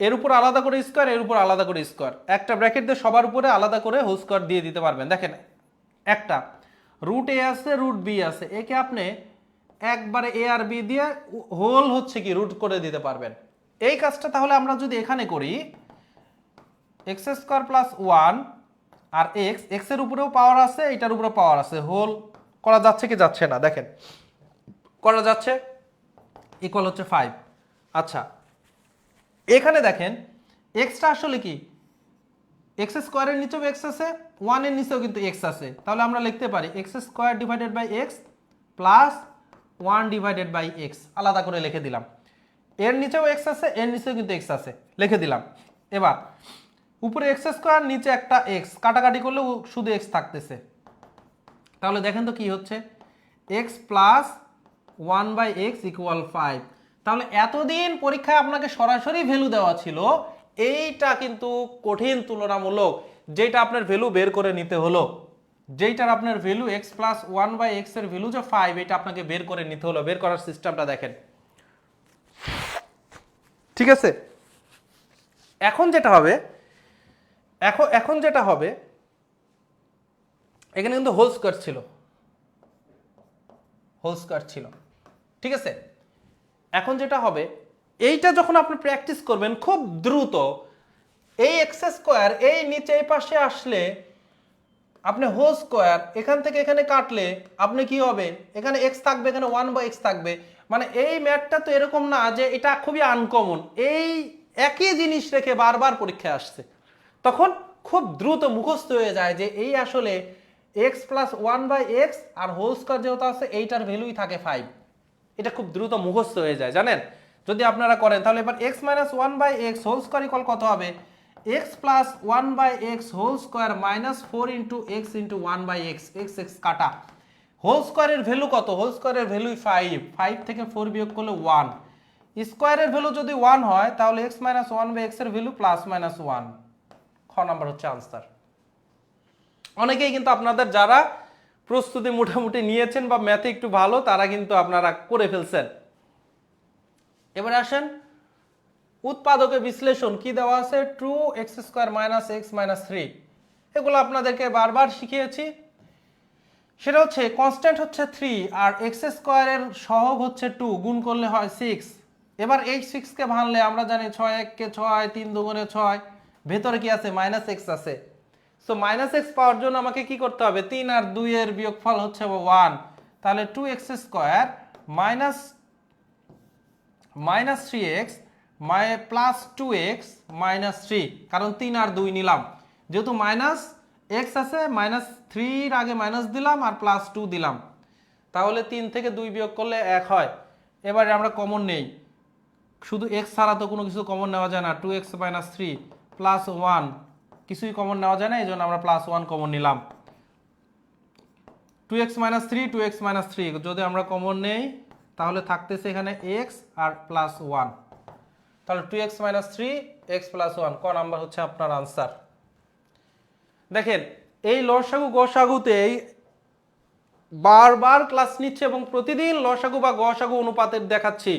এর উপর আলাদা করে স্কয়ার, এর উপর আলাদা করে স্কয়ার, একটা ব্র্যাকেট দিয়ে সবার উপরে আলাদা করে হোল স্কয়ার দিয়ে দিতে পারবেন। দেখেন একটা √a আছে, √b আছে, একে আপনি একবারে a আর b দিয়ে হোল হচ্ছে কি রুট করে দিতে পারবেন। এই কাজটা তাহলে আমরা যদি এখানে করি, x² + 1 আর x এর উপরেও পাওয়ার আছে, এটার উপরেও পাওয়ার আছে, হোল করা যাচ্ছে কি যাচ্ছে না? দেখেন করা যাচ্ছে, ইকুয়াল হচ্ছে 5। আচ্ছা এখানে দেখেন এক্সটা আসলে কি, x² এর নিচেও x আছে, 1 এর নিচেও কিন্তু x আছে, তাহলে আমরা লিখতে পারি x² / x প্লাস 1/x, আলাদা করে লিখে দিলাম। এর নিচেও x আছে, এর নিচেও কিন্তু x আছে, লিখে দিলাম। এবার উপরে x², নিচে একটা x, কাটাকাটি করলে শুধু x থাকতেছে। তাহলে দেখেন তো কি হচ্ছে, x প্লাস 1/x ইকুয়াল 5। তাহলে এতদিন পরীক্ষায় আপনাকে সরাসরি ভ্যালু দেওয়া ছিল, এইটা কিন্তু কঠিন তুলনামূলক, যেটা আপনার ভ্যালু বের করে নিতে হলো, যেইটার আপনার ভ্যালু x প্লাস 1/x এর ভ্যালু যে 5, এটা আপনাকে বের করে নিতে হলো। বের করার সিস্টেমটা দেখেন, ঠিক আছে? এখন যেটা হবে, এখন যেটা হবে, এখানে কিন্তু হোল স্কয়ার ছিল, ঠিক আছে? এখন যেটা হবে, এইটা যখন আপনি প্র্যাকটিস করবেন খুব দ্রুত, এই এক্স স্কোয়ার এই নিচে এই পাশে আসলে আপনি হোল স্কোয়ার এখান থেকে এখানে কাটলে আপনি কি হবে, এখানে এক্স থাকবে, এখানে 1/x থাকবে। মানে এই ম্যাথটা তো এরকম না যে এটা খুবই আনকমন, এই একই জিনিস রেখে বারবার পরীক্ষায় আসছে, তখন খুব দ্রুত মুখস্থ হয়ে যায় যে এই আসলে এক্স প্লাস 1/x আর হোল স্কোয়ার যেহেতু আছে এইটার ভ্যালুই থাকে 5। এটা খুব দ্রুত মুখস্থ হয়ে যায় জানেন যদি আপনারা করেন। তাহলে এবার x minus 1/x whole square equal কত হবে, x plus 1/x whole square minus 4 into x into 1/x, x x কাটা। হোল স্কোয়ারের ভ্যালু কত, হোল স্কোয়ারের ভ্যালু 5 থেকে 4 বিয়োগ করলে 1, স্কোয়ারের ভ্যালু যদি 1 হয় তাহলে এক্স মাইনাস 1/x এর ভ্যালু প্লাস মাইনাস 1। খ নাম্বার হচ্ছে আনসার। অনেকেই কিন্তু আপনাদের যারা প্রস্তুতি মোটামুটি নিয়েছেন বা ম্যাথে একটু ভালো তারা কিন্তু আপনারা করে ফেলছেন। এবারে আসেন উৎপাদকের বিশ্লেষণ কি দেওয়া আছে, 2x² মাইনাস x মাইনাস 3, এগুলো আপনাদেরকে বারবার শিখিয়েছি। সেটা হচ্ছে কনস্ট্যান্ট হচ্ছে 3 আর x² এর সহগ হচ্ছে 2, গুণ করলে হয় 6। এবার এই 6 কে ভাঙলে আমরা জানি 6 1 কে 6, 3 দুগুণে 6, ভেতরে কি আছে মাইনাস x আছে। সো মাইনাস x পাওয়ার জন্য আমাকে কি করতে হবে, 3 আর 2 এর বিয়োগফল হচ্ছে 1, তাহলে 2x² minus 3x plus 2x minus 3, কারণ 3 আর 2 নিলাম, যেহেতু মাইনাস x আছে মাইনাস 3 এর আগে মাইনাস দিলাম আর প্লাস 2 দিলাম, তাহলে 3 থেকে 2 বিয়োগ করলে 1 হয়। এবারে আমরা কমন নেই, শুধু x ছাড়া তো কোনো কিছু কমন নেওয়া যায় না, 2x মাইনাস 3 প্লাস 1 কিছুই কমন নেওয়া যায় না, এই জন্য আমরা প্লাস 1 কমন নিলাম। 2x মাইনাস 3 2x মাইনাস 3 যদি আমরা কমন নেই তাহলে থাকতেছে এখানে x আর প্লাস 1, তাহলে 2x মাইনাস 3 x প্লাস 1, ক নাম্বার হচ্ছে আপনার আনসার। দেখেন এই লসাগু গসাগুতে বারবার ক্লাস নিচ্ছে এবং প্রতিদিন লসাগু বা গসাগু অনুপাতের দেখাচ্ছি,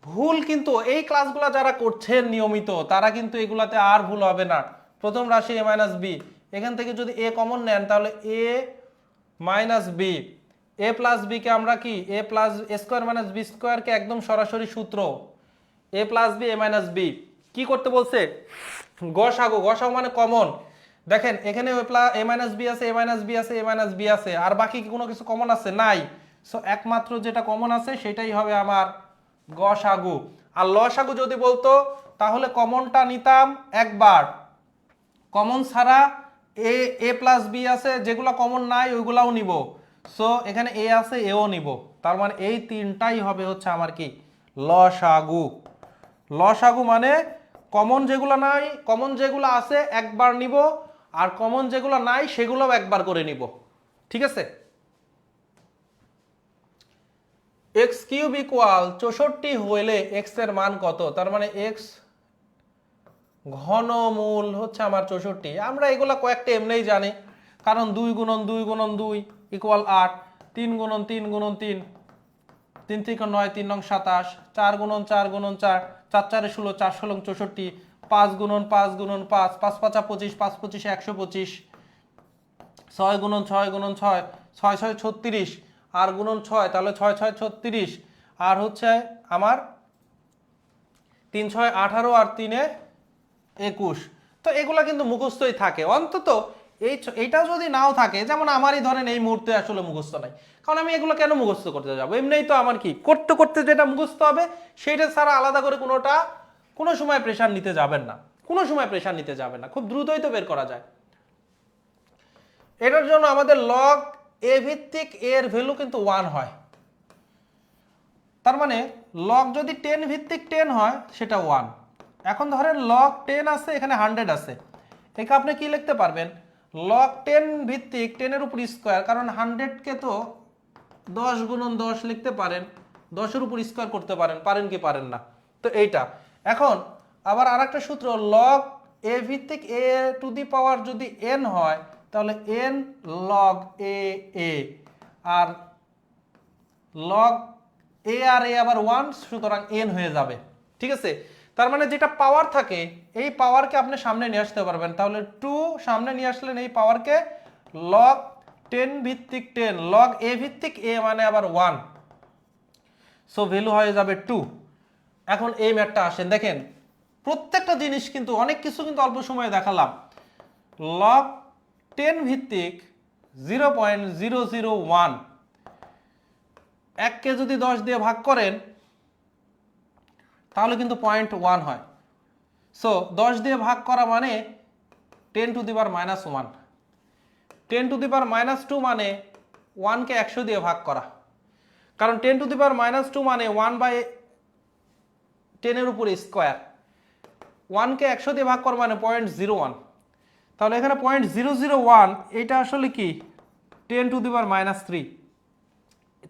ভুল কিন্তু এই ক্লাসগুলো যারা করছেন নিয়মিত তারা কিন্তু এগুলাতে আর ভুল হবে না। প্রথম রাশি a মাইনাস বি, এখান থেকে যদি a কমন নেন তাহলে a minus B, A plus B কে আমরা কি A plus A square minus B স্কোয়ারকে একদম সরাসরি সূত্র A plus B A minus B. কি করতে বলছে, গসাগু, গসাগু মানে কমন। দেখেন এখানে এ মাইনাস বি আছে, এ মাইনাস বি আছে, এ মাইনাস বি আছে, আর বাকি কি কোনো কিছু কমন আছে নাই। সো একমাত্র যেটা কমন আছে সেটাই হবে আমার গসাগু। আর লসাগু যদি বলতো তাহলে কমনটা নিতাম একবার, কমন ছাড়া এ প্লাস বি আছে, যেগুলো কমন নাই ওইগুলাও নিব। সো এখানে এ আছে এও নিব, তার মানে এই তিনটাই হবে হচ্ছে আমার কি লসাগু। লসাগু মানে কমন যেগুলো নাই, কমন যেগুলো আছে একবার নিব, আর কমন যেগুলো নাই সেগুলোও একবার করে নিব, ঠিক আছে। এক্স কিউব ইকুয়াল 64 হইলে এক্স এর মান কত, তার মানে এক্স ঘনমূল হচ্ছে আমার 64। আমরা এগুলা কয়েকটা এমনিই জানি, কারণ 2 গুণন 2 গুণন 2 ইকুয়াল 8, 3 গুণন 3 গুণন 3, 3 থেকে 9, 3 নং 27, 4 গুণন 4 গুণন 4, 4 4 16, 4 16 64, 5 গুণন 5 গুণন 5, 5 5 25, 5 25 125, 6 গুণন 6 গুণন 6, 6 6 36, আর গুণন 6 তাহলে 6 6 36, আর হচ্ছে আমার 3 6 18 আর 3 21। তো এগুলা কিন্তু মুখস্থই থাকে অন্তত, এইটা যদি নাও থাকে, যেমন আমারই ধরেন এই মুহূর্তে আসলে মুখস্থ নাই, কারণ আমি এগুলো কেন মুখস্থ করতে যাবো, এমনিই তো আমার কি করতে করতে যেটা মুখস্থ হবে সেইটা ছাড়া আলাদা করে কোনো সময় প্রেশার নিতে যাবেন না, কোনো সময় প্রেশার নিতে যাবেন না, খুব দ্রুতই তো বের করা যায়। এটার জন্য আমাদের লগ এ ভিত্তিক এর ভ্যালু কিন্তু 1 হয়, তার মানে লগ যদি 10 ভিত্তিক 10 হয় সেটা 1। এখন ধরেন লগ 10 আছে, এখানে 100 আছে, একে আপনি কি লিখতে পারবেন, লগ 10 ভিত্তিক 10 এর উপর স্কোয়ার, কারণ 100 কে তো 10 গুণন 10 লিখতে পারেন, 10 এর উপর স্কোয়ার করতে পারেন কি পারেন না, তো এইটা। এখন আবার আরেকটা সূত্র, লগ এ ভিত্তিক এ টু দি পাওয়ার যদি n হয় তাহলে n লগ এ, আর লগ এ আর এ আবার 1, সুতরাং n হয়ে যাবে, ঠিক আছে। তার মানে যেটা পাওয়ার থাকে এই পাওয়ারকে আপনি সামনে নিয়ে আসতে পারবেন, তাহলে 2 সামনে নিয়ে আসলেন এই পাওয়ারকে, লগ 10 ভিত্তিক 10, লগ এ ভিত্তিক এ মানে আবার 1, সো ভ্যালু হয়ে যাবে 2। এখন এই ম্যাথটা আসেন দেখেন, প্রত্যেকটা জিনিস কিন্তু অনেক কিছু কিন্তু অল্প সময়ে দেখালাম। লগ 10 ভিত্তিক 0.001, 1কে যদি 10 দিয়ে ভাগ করেন তাহলে কিন্তু 0.1 হয়। সো 10 দিয়ে ভাগ করা মানে 10 to the power -1, 10 to the পাওয়ার -2 মানে 1কে 100 দিয়ে ভাগ করা, কারণ 10 টু দি পাওয়ার -2 মানে 1/10 এর উপরে স্কোয়ার, 1কে 100 দিয়ে ভাগ করা মানে 0.01, তাহলে এখানে 0.001 এটা আসলে কি 10 টু দি পাওয়ার -3,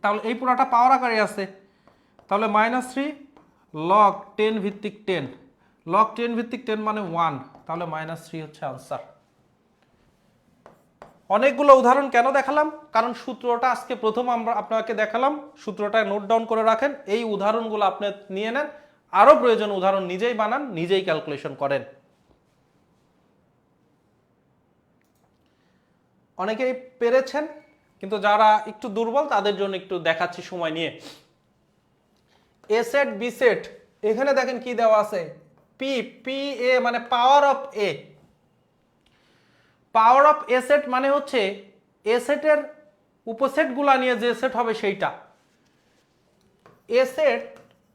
তাহলে এই পুরাটা পাওয়ার আকারে আছে, তাহলে -3 লগ 10 ভিত্তিক 10, লগ 10 ভিত্তিক 10 মানে 1, তাহলে -3 হচ্ছে আনসার। অনেকগুলো উদাহরণ কেন দেখালাম? কারণ সূত্রটা আজকে প্রথম আমরা আপনাকে দেখালাম, সূত্রটা নোট ডাউন করে রাখেন, এই উদাহরণগুলো আপনি নিয়ে নেন, আরো প্রয়োজন উদাহরণ নিজেই বানান, নিজেই ক্যালকুলেশন করেন। অনেকেই পেরেছেন, কিন্তু যারা একটু দুর্বল তাদের জন্য একটু দেখাচ্ছি সময় নিয়ে। এ সেট বি সেট, এখানে দেখেন কি দেওয়া আছে, পি পি এ মানে power of A, power of A set মানে হচ্ছে এ সেটের উপসেটগুলা নিয়ে যে সেট হবে সেইটা। এ সেট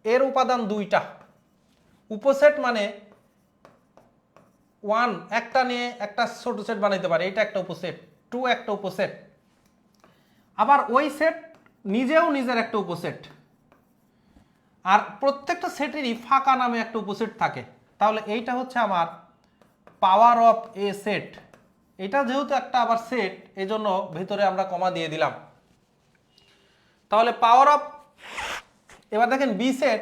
এর উপাদান 2টা, উপসেট মানে 1 একটা নিয়ে একটা ছোট সেট বানাইতে পারে, এটা একটা উপসেট, 2 একটা উপসেট, আবার ওই সেট নিজেও নিজের একটা উপসেট, আর প্রত্যেকটা সেটেরই ফাঁকা নামে একটা উপসেট থাকে। তাহলে এইটা হচ্ছে আমার পাওয়ার অফ এ সেট, এটা যেহেতু একটা আবার সেট এই জন্য ভেতরে আমরা কমা দিয়ে দিলাম। তাহলে পাওয়ার অফ, এবার দেখেন বি সেট,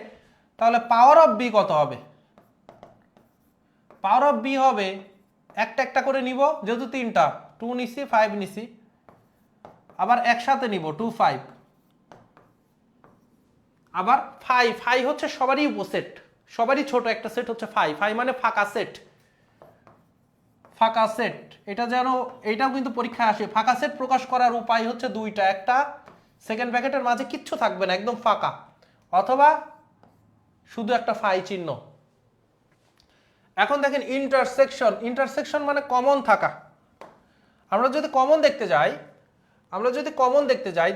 তাহলে পাওয়ার অফ বি কত হবে? পাওয়ার অফ বি হবে একটা একটা করে নিব, যেহেতু 3টা 2 নিছি 5 নিছি, আবার একসাথে নিব 2 5, আবার 5 হচ্ছে সবারই উপসেট, সবারই ছোট একটা সেট হচ্ছে 5 মানে ফাঁকা সেট, ফাঁকা সেট। এটা যেন এটাও কিন্তু পরীক্ষায় আসে, ফাঁকা সেট প্রকাশ করার উপায় হচ্ছে 2টা, একটা সেকেন্ড ব্র্যাকেটের মাঝে কিচ্ছু থাকবে না একদম ফাঁকা, অথবা শুধু একটা চিহ্ন। এখন দেখেন ইন্টারসেকশন, ইন্টারসেকশন মানে কমন থাকা। আমরা যদি কমন দেখতে যাই,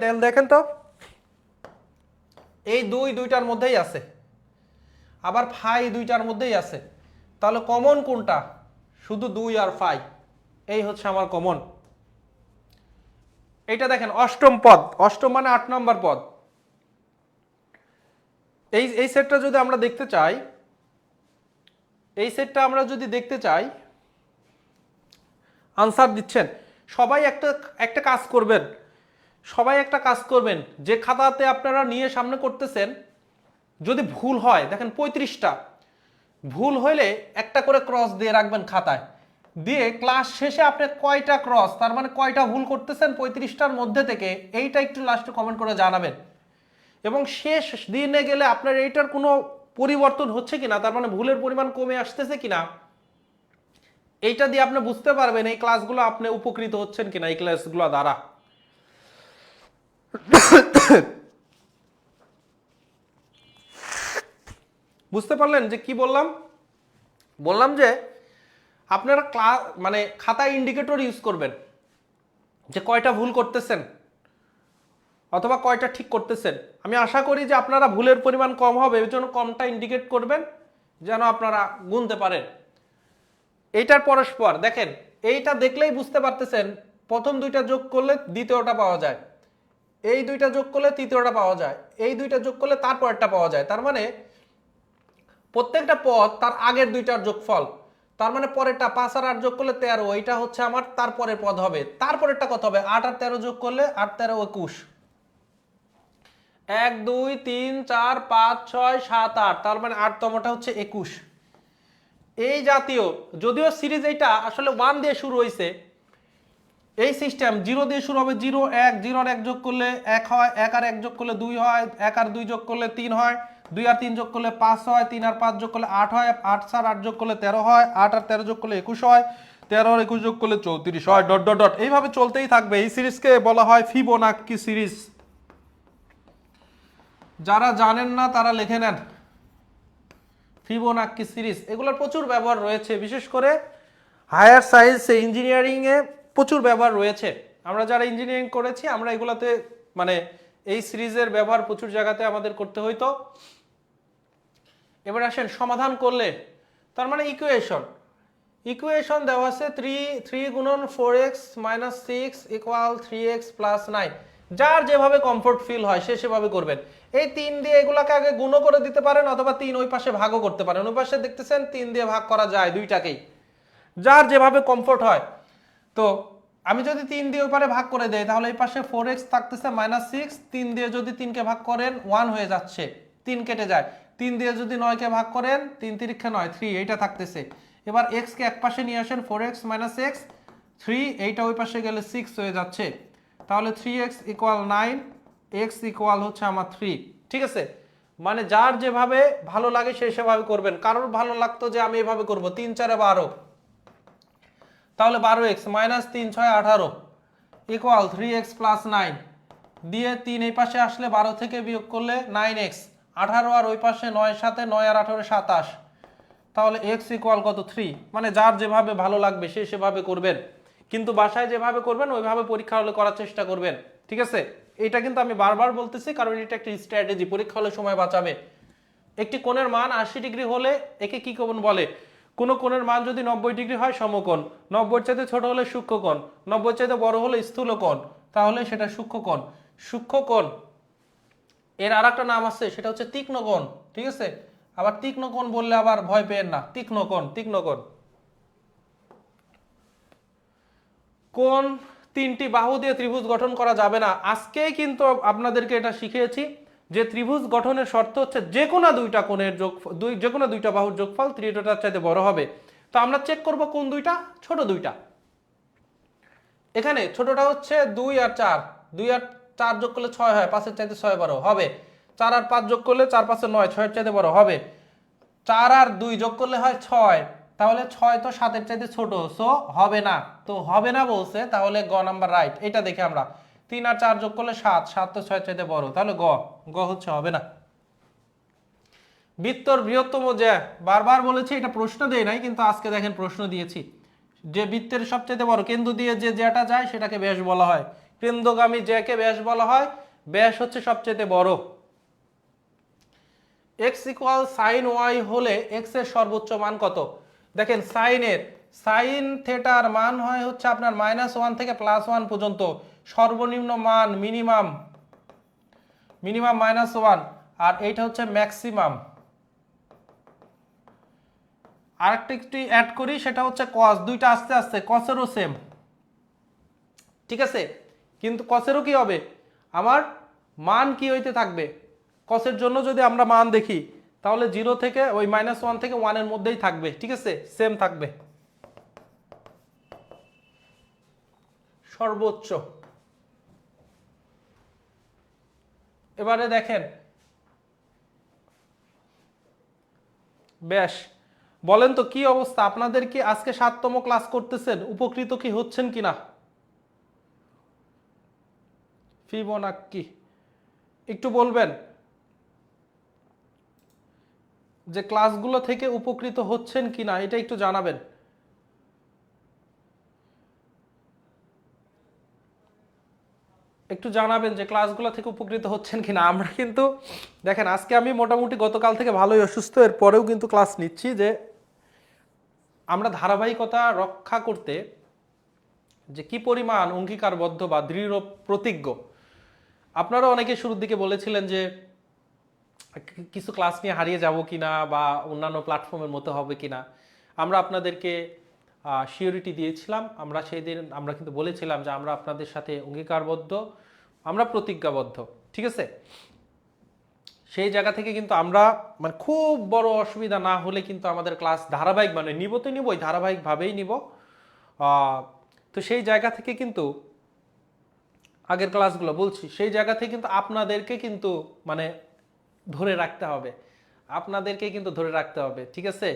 তাহলে দেখেন তো এই 2টার মধ্যেই আছে, আবার 2টার মধ্যেই আছে, তাহলে কমন কোনটা? শুধু 2 আর 5, এই হচ্ছে আমার কমন। এইটা দেখেন অষ্টম পদ, অষ্টম মানে 8 নম্বর পদ। এই সেটটা যদি আমরা দেখতে চাই, এই সেটটা আমরা যদি দেখতে চাই, আনসার দিচ্ছেন সবাই একটা কাজ করবেন, সবাই একটা কাজ করবেন, যে খাতাতে আপনারা নিয়ে সামনে করতেছেন যদি ভুল হয়, দেখেন 35টা ভুল হইলে একটা করে ক্রস দিয়ে রাখবেন খাতায়, দিয়ে ক্লাস শেষে আপনি কয়টা ক্রস, তার মানে কয়টা ভুল করতেছেন 35টার মধ্যে থেকে, এইটা একটু লাস্টে কমেন্ট করে জানাবেন। এবং শেষ দিনে গেলে আপনার এইটার কোনো পরিবর্তন হচ্ছে কিনা, তার মানে ভুলের পরিমাণ কমে আসতেছে কিনা, এইটা দিয়ে আপনি বুঝতে পারবেন এই ক্লাসগুলো আপনি উপকৃত হচ্ছেন কিনা এই ক্লাসগুলো দ্বারা। বুঝতে পারলেন যে কি বললাম? বললাম যে আপনারা ক্লাস মানে খাতায় ইন্ডিকেটর ইউজ করবেন, যে কয়টা ভুল করতেছেন অথবা কয়টা ঠিক করতেছেন। আমি আশা করি যে আপনারা ভুলের পরিমাণ কম হবে, এই জন্য কমটা ইন্ডিকেট করবেন যেন আপনারা গুনতে পারেন। এইটার পরস্পর দেখেন, এইটা দেখলেই বুঝতে পারতেছেন প্রথম 2টা যোগ করলে দ্বিতীয়টা পাওয়া যায়, এই 2টা যোগ করলে তৃতীয়টা পাওয়া যায়, এই 2টা যোগ করলে তারপরেরটা পাওয়া যায়, তার মানে প্রত্যেকটা পদ তার আগের 2টার যোগফল, তার মানে পরেরটা 5 আর 8 যোগ করলে 13, এইটা হচ্ছে আমার তারপরের পদ হবে, তারপরেরটা কত হবে 8 আর 13 যোগ করলে 8 13 21, 1 2 3 4 5 6 7 8, তার মানে 8তমটা হচ্ছে 21। এই জাতীয় যদিও সিরিজ এইটা আসলে 1 দিয়ে শুরু হয়েছে, এই সিস্টেম 0 দিয়ে শুরু হবে, 0 1, 0 আর 1 যোগ করলে 1 হয়, 1 আর 1 যোগ করলে 2 হয়, 1 আর 2 যোগ করলে 3 হয়, 2 আর 3 যোগ করলে 5 হয়, 3 আর 5 যোগ করলে 8 হয়, 8 আর 8 যোগ করলে 13 হয়, 8 আর 13 যোগ করলে 21 হয়, 13 আর 21 যোগ করলে 34 হয়, ডট ডট ডট এইভাবে চলতেই থাকবে। এই সিরিজকে বলা হয় ফিবোনাক্সি সিরিজ। যারা জানেন না তারা লিখে নেন ফিবোনাক্কি সিরিজ, এগুলোর প্রচুর ব্যবহার রয়েছে, বিশেষ করে হায়ার সায়েন্সে ইঞ্জিনিয়ারিংয়ে প্রচুর ব্যবহার রয়েছে। আমরা যারা ইঞ্জিনিয়ারিং করেছি আমরা এগুলাতে মানে এই সিরিজের ব্যবহার প্রচুর জায়গাতে আমাদের করতে হইতো। এবার আসেন সমাধান করলে, তার মানে ইকুয়েশন দেওয়া আছে 3 গুণন 4x minus 6 equal 3x plus 9। যার যেভাবে কমফোর্ট ফিল হয় সে সেভাবে করবেন। এই 3 দিয়ে এগুলাকে আগে গুণও করে দিতে পারেন, অথবা 3 ওই পাশে ভাগও করতে পারেন। ওই পাশে দেখতেছেন 3 দিয়ে ভাগ করা যায় দুইটাকেই, যার যেভাবে কমফোর্ট হয়। তো আমি যদি 3 দিয়ে ওই পারে ভাগ করে দেই তাহলে এই পাশে 4x থাকতেছে মাইনাস 6, 3 দিয়ে যদি 3কে ভাগ করেন 1 হয়ে যাচ্ছে, 3 কেটে যায়। 3 দিয়ে যদি 9কে ভাগ করেন 3 তিরিক্ষা 9, 3 এইটা থাকতেছে। এবার x কে এক পাশে নিয়ে আসেন, 4x মাইনাস x 3, এইটা ওই পাশে গেলে 6 হয়ে যাচ্ছে। তাহলে 3x ইকুয়াল 9, x ইকুয়াল হচ্ছে আমার 3। ঠিক আছে, মানে যার যেভাবে ভালো লাগে সে সেভাবে করবেন। কারোর ভালো লাগতো যে আমি এভাবে করব, 3 4 12, তাহলে 12x minus 3 6 18 equal 3x plus 9 দিয়ে 3 এই পাশে আসলে 12 থেকে বিয়োগ করলে 9x, 18 আর ওই পাশে 9 সাথে 9 আর 18 27, তাহলে x ইকুয়াল কত 3। মানে যার যেভাবে ভালো লাগবে সে সেভাবে করবেন, কিন্তু বাসায় যেভাবে করবেন ওইভাবে পরীক্ষা হলে করার চেষ্টা করবেন। ঠিক আছে, এটা কিন্তু আমি বারবার বলতেছি কারণ এটা একটা স্ট্র্যাটেজি, পরীক্ষা হলে সময় বাঁচাবে। একটি কোণের মান 80 ডিগ্রি হলে একে কি কোণ বলে? কোন কোণের মান যদি 90 ডিগ্রি হয় সমকোণ, 90 চাইতে ছোট হলে সূক্ষ্মকোণ, 90 চাইতে বড় হলে স্থূলকোণ, তাহলে সেটা সূক্ষ্মকোণ। সূক্ষ্মকোণ এর আরেকটা নাম আছে, সেটা হচ্ছে তীক্ষ্ণ কোণ। ঠিক আছে, আবার তীক্ষ্ণ কোণ বললে আবার ভয় পেয়েন না, তীক্ষ্ণ কোণ। কোণ 3টি বাহু দিয়ে ত্রিভুজ গঠন করা যাবে না। আজকেই কিন্তু আপনাদেরকে এটা শিখিয়েছি যে ত্রিভুজ গঠনের শর্ত হচ্ছে যে কোনো দুইটা কোণের যে কোনো দুইটা বাহুর যোগফল ত্রিটার চাইতে বড় হবে। তো আমরা চেক করব কোন দুইটা, ছোট দুইটা। এখানে ছোটটা হচ্ছে 2 আর 4, 2 আর 4 যোগ করলে 6 হয়, 5 এর চাইতে 6 বড় হবে। 4 আর 5 যোগ করলে 4 5 9, 6 এর চাইতে বড় হবে। 4 আর 2 যোগ করলে হয় 6, তাহলে 6 তো 7 এর চাইতে ছোট, সো হবে না। তো হবে না বলছে, তাহলে গ নাম্বার রাইট। এটা দেখে আমরা 3 আর 4 যোগ করলে 7, 7 তো 6 এর চাইতে বড়, তাহলে গ হচ্ছে হবে না। বৃত্তর বৃহত্তম জ্যা, বারবার বলেছি এটা প্রশ্ন দেই নাই, কিন্তু আজকে দেখেন প্রশ্ন দিয়েছি। যে বৃত্তের সবচেয়ে বড় কেন্দ্র দিয়ে যে জ্যাটা যায় সেটাকে ব্যাস বলা হয়, কেন্দ্রগামী জ্যাকে ব্যাস বলা হয়, ব্যাস হচ্ছে সবচেয়ে বড়। x ইকুয়াল সাইন ওয়াই হলে x এর সর্বোচ্চ মান কত? দেখেন সাইন থেটার মান হয় হচ্ছে আপনার -1 থেকে +1 পর্যন্ত, সর্বনিম্ন মান মিনিমাম -1, আর এইটা হচ্ছে ম্যাক্সিমাম। আরেকটা একটু অ্যাড করি, সেটা হচ্ছে কস, দুইটা আস্তে আস্তে, কসেরও সেম। ঠিক আছে, কিন্তু কসেরও কি হবে, আমার মান কি হইতে থাকবে? কসের জন্য যদি আমরা মান দেখি তাহলে 0 থেকে ওই -1 থেকে 1 এর মধ্যেই থাকবে। ঠিক আছে, সেম থাকবে সর্বোচ্চ। এবারে দেখেন ব্যাস, বলেন তো কি অবস্থা আপনাদের? কি আজকে 7তম ক্লাস করতেছেন, উপকৃত কি হচ্ছেন কিনা? ফিবোনাক্কি একটু বলবেন যে ক্লাসগুলো থেকে উপকৃত হচ্ছেন কিনা, এটা একটু জানাবেন। একটু জানাবেন যে ক্লাসগুলো থেকে উপকৃত হচ্ছেন কিনা। আমরা কিন্তু দেখেন আজকে আমি মোটামুটি গতকাল থেকে ভালোই অসুস্থ, এর পরেও কিন্তু ক্লাস নিচ্ছি, যে আমরা ধারাবাহিকতা রক্ষা করতে যে কি পরিমাণ অঙ্গীকারবদ্ধ বা দৃঢ় প্রতিজ্ঞ। আপনারা অনেকে শুরুর দিকে বলেছিলেন যে কিছু ক্লাস নিয়ে হারিয়ে যাব কিনা বা অন্যান্য প্ল্যাটফর্মের মতো হবে কিনা। আমরা আপনাদেরকে সিওরিটি দিয়েছিলাম, আমরা সেই দিন আমরা কিন্তু বলেছিলাম যে আমরা আপনাদের সাথে অঙ্গীকারবদ্ধ, আমরা প্রতিজ্ঞাবদ্ধ। ঠিক আছে, সেই জায়গা থেকে কিন্তু আমরা মানে খুব বড় অসুবিধা না হলে কিন্তু আমাদের ক্লাস ধারাবাহিক মানে নিব তো নিবই, ধারাবাহিকভাবেই নিব। তো সেই জায়গা থেকে কিন্তু আগের ক্লাসগুলো বলছি, সেই জায়গা থেকে কিন্তু আপনাদেরকে কিন্তু মানে ধরে রাখতে হবে, আপনাদেরকে কিন্তু ধরে রাখতে হবে। ঠিক আছে,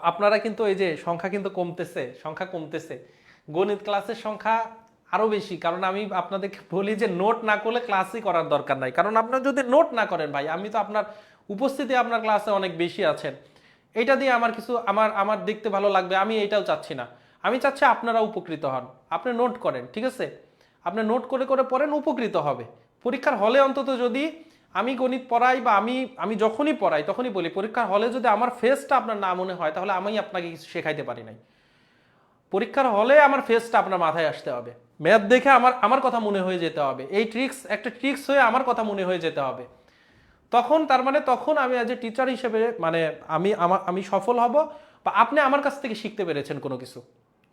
আপনারা কিন্তু এই যে সংখ্যা কিন্তু কমতেছে, গণিত ক্লাসের সংখ্যা আরো বেশি, কারণ আমি আপনাদেরকে বলি যে নোট না করলে ক্লাসই করার দরকার নাই। কারণ আপনারা যদি নোট না করেন ভাই, আমি তো আপনার উপস্থিতি আপনার ক্লাসে অনেক বেশি আছেন, এটা দিয়ে আমার কিছু আমার দেখতে ভালো লাগবে, আমি এটাও চাচ্ছি না। আমি চাচ্ছি আপনারা উপকৃত হন। আপনি নোট করেন, ঠিক আছে? আপনি নোট করে করে পড়েন, উপকৃত হবে। পরীক্ষার হলে অন্তত যদি আমি গণিত পড়াই বা আমি যখনই পড়াই তখনই বলি, পরীক্ষার হলে যদি আমার ফেসটা আপনার না মনে হয় তাহলে আমি আপনাকে কিছু শেখাইতে পারি নাই। পরীক্ষার হলে আমার ফেসটা আপনার মাথায় আসতে হবে, ম্যাথ দেখে আমার কথা মনে হয়ে যেতে হবে, এই একটা ট্রিক্স হয়ে আমার কথা মনে হয়ে যেতে হবে। তখন তার মানে তখন আমি অ্যাজ এ টিচার হিসেবে মানে আমি সফল হব, বা আপনি আমার কাছ থেকে শিখতে পেরেছেন কোনো কিছু।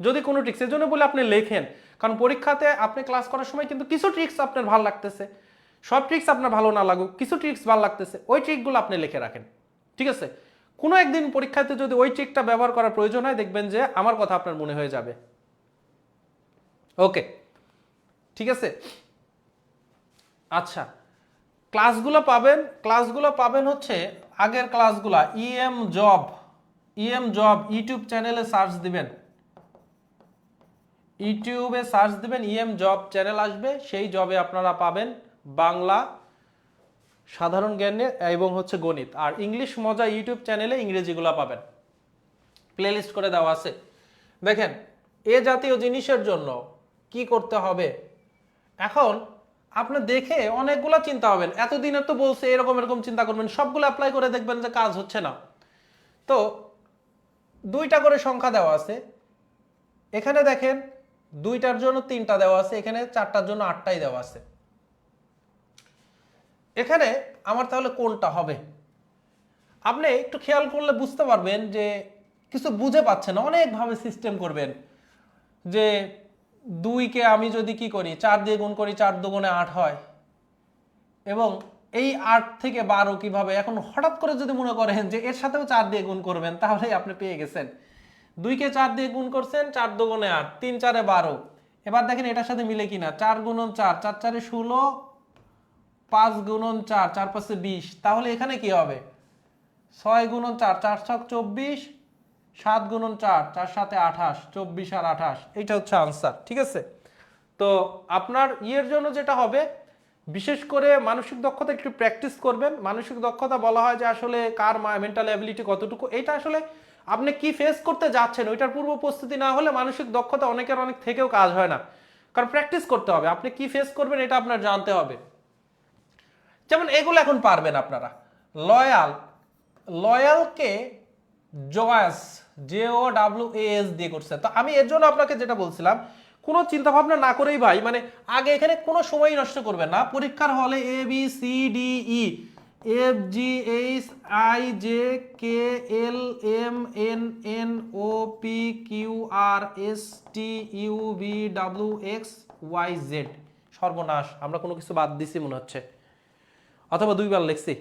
যদি কোনো ট্রিক্স, এর জন্য বলে আপনি লেখেন, কারণ পরীক্ষাতে আপনি ক্লাস করার সময় কিন্তু কিছু ট্রিক্স আপনার ভালো লাগতেছে, সব ট্রিক্স আপনার ভালো না লাগুক, কিছু ট্রিক্স ভালো লাগতেছে, ওই ট্রিকগুলো আপনি লিখে রাখেন, ঠিক আছে? কোনো একদিন পরীক্ষাতে যদি ওই ট্রিকটা ব্যবহার করার প্রয়োজন হয়, দেখবেন যে আমার কথা আপনার মনে হয়ে যাবে। ওকে, ঠিক আছে। আচ্ছা, ক্লাসগুলো পাবেন হচ্ছে আগের ক্লাসগুলা ইএম জব ইউটিউব চ্যানেলে সার্চ দিবেন, ইউটিউবে সার্চ দিবেন, ইএম জব চ্যানেল আসবে, সেই জবে আপনারা পাবেন বাংলা, সাধারণ জ্ঞানে এবং হচ্ছে গণিত। আর ইংলিশ মজা ইউটিউব চ্যানেলে ইংরেজিগুলো পাবেন, প্লেলিস্ট করে দেওয়া আছে। দেখেন, এ জাতীয় জিনিসের জন্য কি করতে হবে, এখন আপনি দেখে অনেকগুলো চিন্তা হবেন, এতদিনের তো বলছে এরকম এরকম চিন্তা করবেন, সবগুলো অ্যাপ্লাই করে দেখবেন যে কাজ হচ্ছে না। তো 2টা করে সংখ্যা দেওয়া আছে, এখানে দেখেন 2টার জন্য 3টা দেওয়া আছে, এখানে 4টার জন্য 8টাই দেওয়া আছে। এখানে আমার তাহলে কোনটা হবে? আপনি একটু খেয়াল করলে বুঝতে পারবেন যে কিছু বুঝে পাচ্ছেন না, অনেকভাবে সিস্টেম করবেন যে 2কে আমি যদি কি করি 4 দিয়ে গুণ করি, 4 দুগুণে 8 হয়, এবং এই 8 থেকে 12 কিভাবে, এখন হঠাৎ করে যদি মনে করেন যে এর সাথেও 4 দিয়ে গুণ করবেন, তাহলেই আপনি পেয়ে গেছেন। 2কে 4 দিয়ে গুণ করছেন, 4 দুগুণে 8, 3 4 12। এবার দেখেন এটার সাথে মিলে কিনা, 4 গুণন 4, 4 4 16, 5 গুণন 4, 4 5 20। তাহলে এখানে কি হবে? 6 গুণন 4, 4 6 24, 7 গুণন 4, 4 7 28, 24 আর 28, এইটা হচ্ছে আনসার, ঠিক আছে? তো আপনার ইয়ের জন্য যেটা হবে, বিশেষ করে মানসিক দক্ষতা একটু প্র্যাকটিস করবেন। মানসিক দক্ষতা বলা হয় যে আসলে কার মেন্টাল অ্যাবিলিটি কতটুকু, এটা আসলে আপনি কি ফেস করতে যাচ্ছেন ওইটার পূর্ব প্রস্তুতি না হলে মানসিক দক্ষতা অনেকের অনেক থেকেও কাজ হয় না, কারণ প্র্যাকটিস করতে হবে, আপনি কি ফেস করবেন এটা আপনার জানতে হবে। যেমন এগুলো এখন পারবেন আপনারা, লয়ালকে জয়াস, JOWAS দিয়ে করছে। তো আমি এর জন্য আপনাকে যেটা বলছিলাম, কোনো চিন্তা ভাবনা না করেই ভাই, মানে আগে এখানে কোনো সময় নষ্ট করবেন না। পরীক্ষার হলে ABCDE FGHIJKLMNOPQRSTUVWXYZ, সর্বনাশ, আমরা কোনো কিছু বাদ দিছি মনে হচ্ছে, অথবা 2বার লিখছি।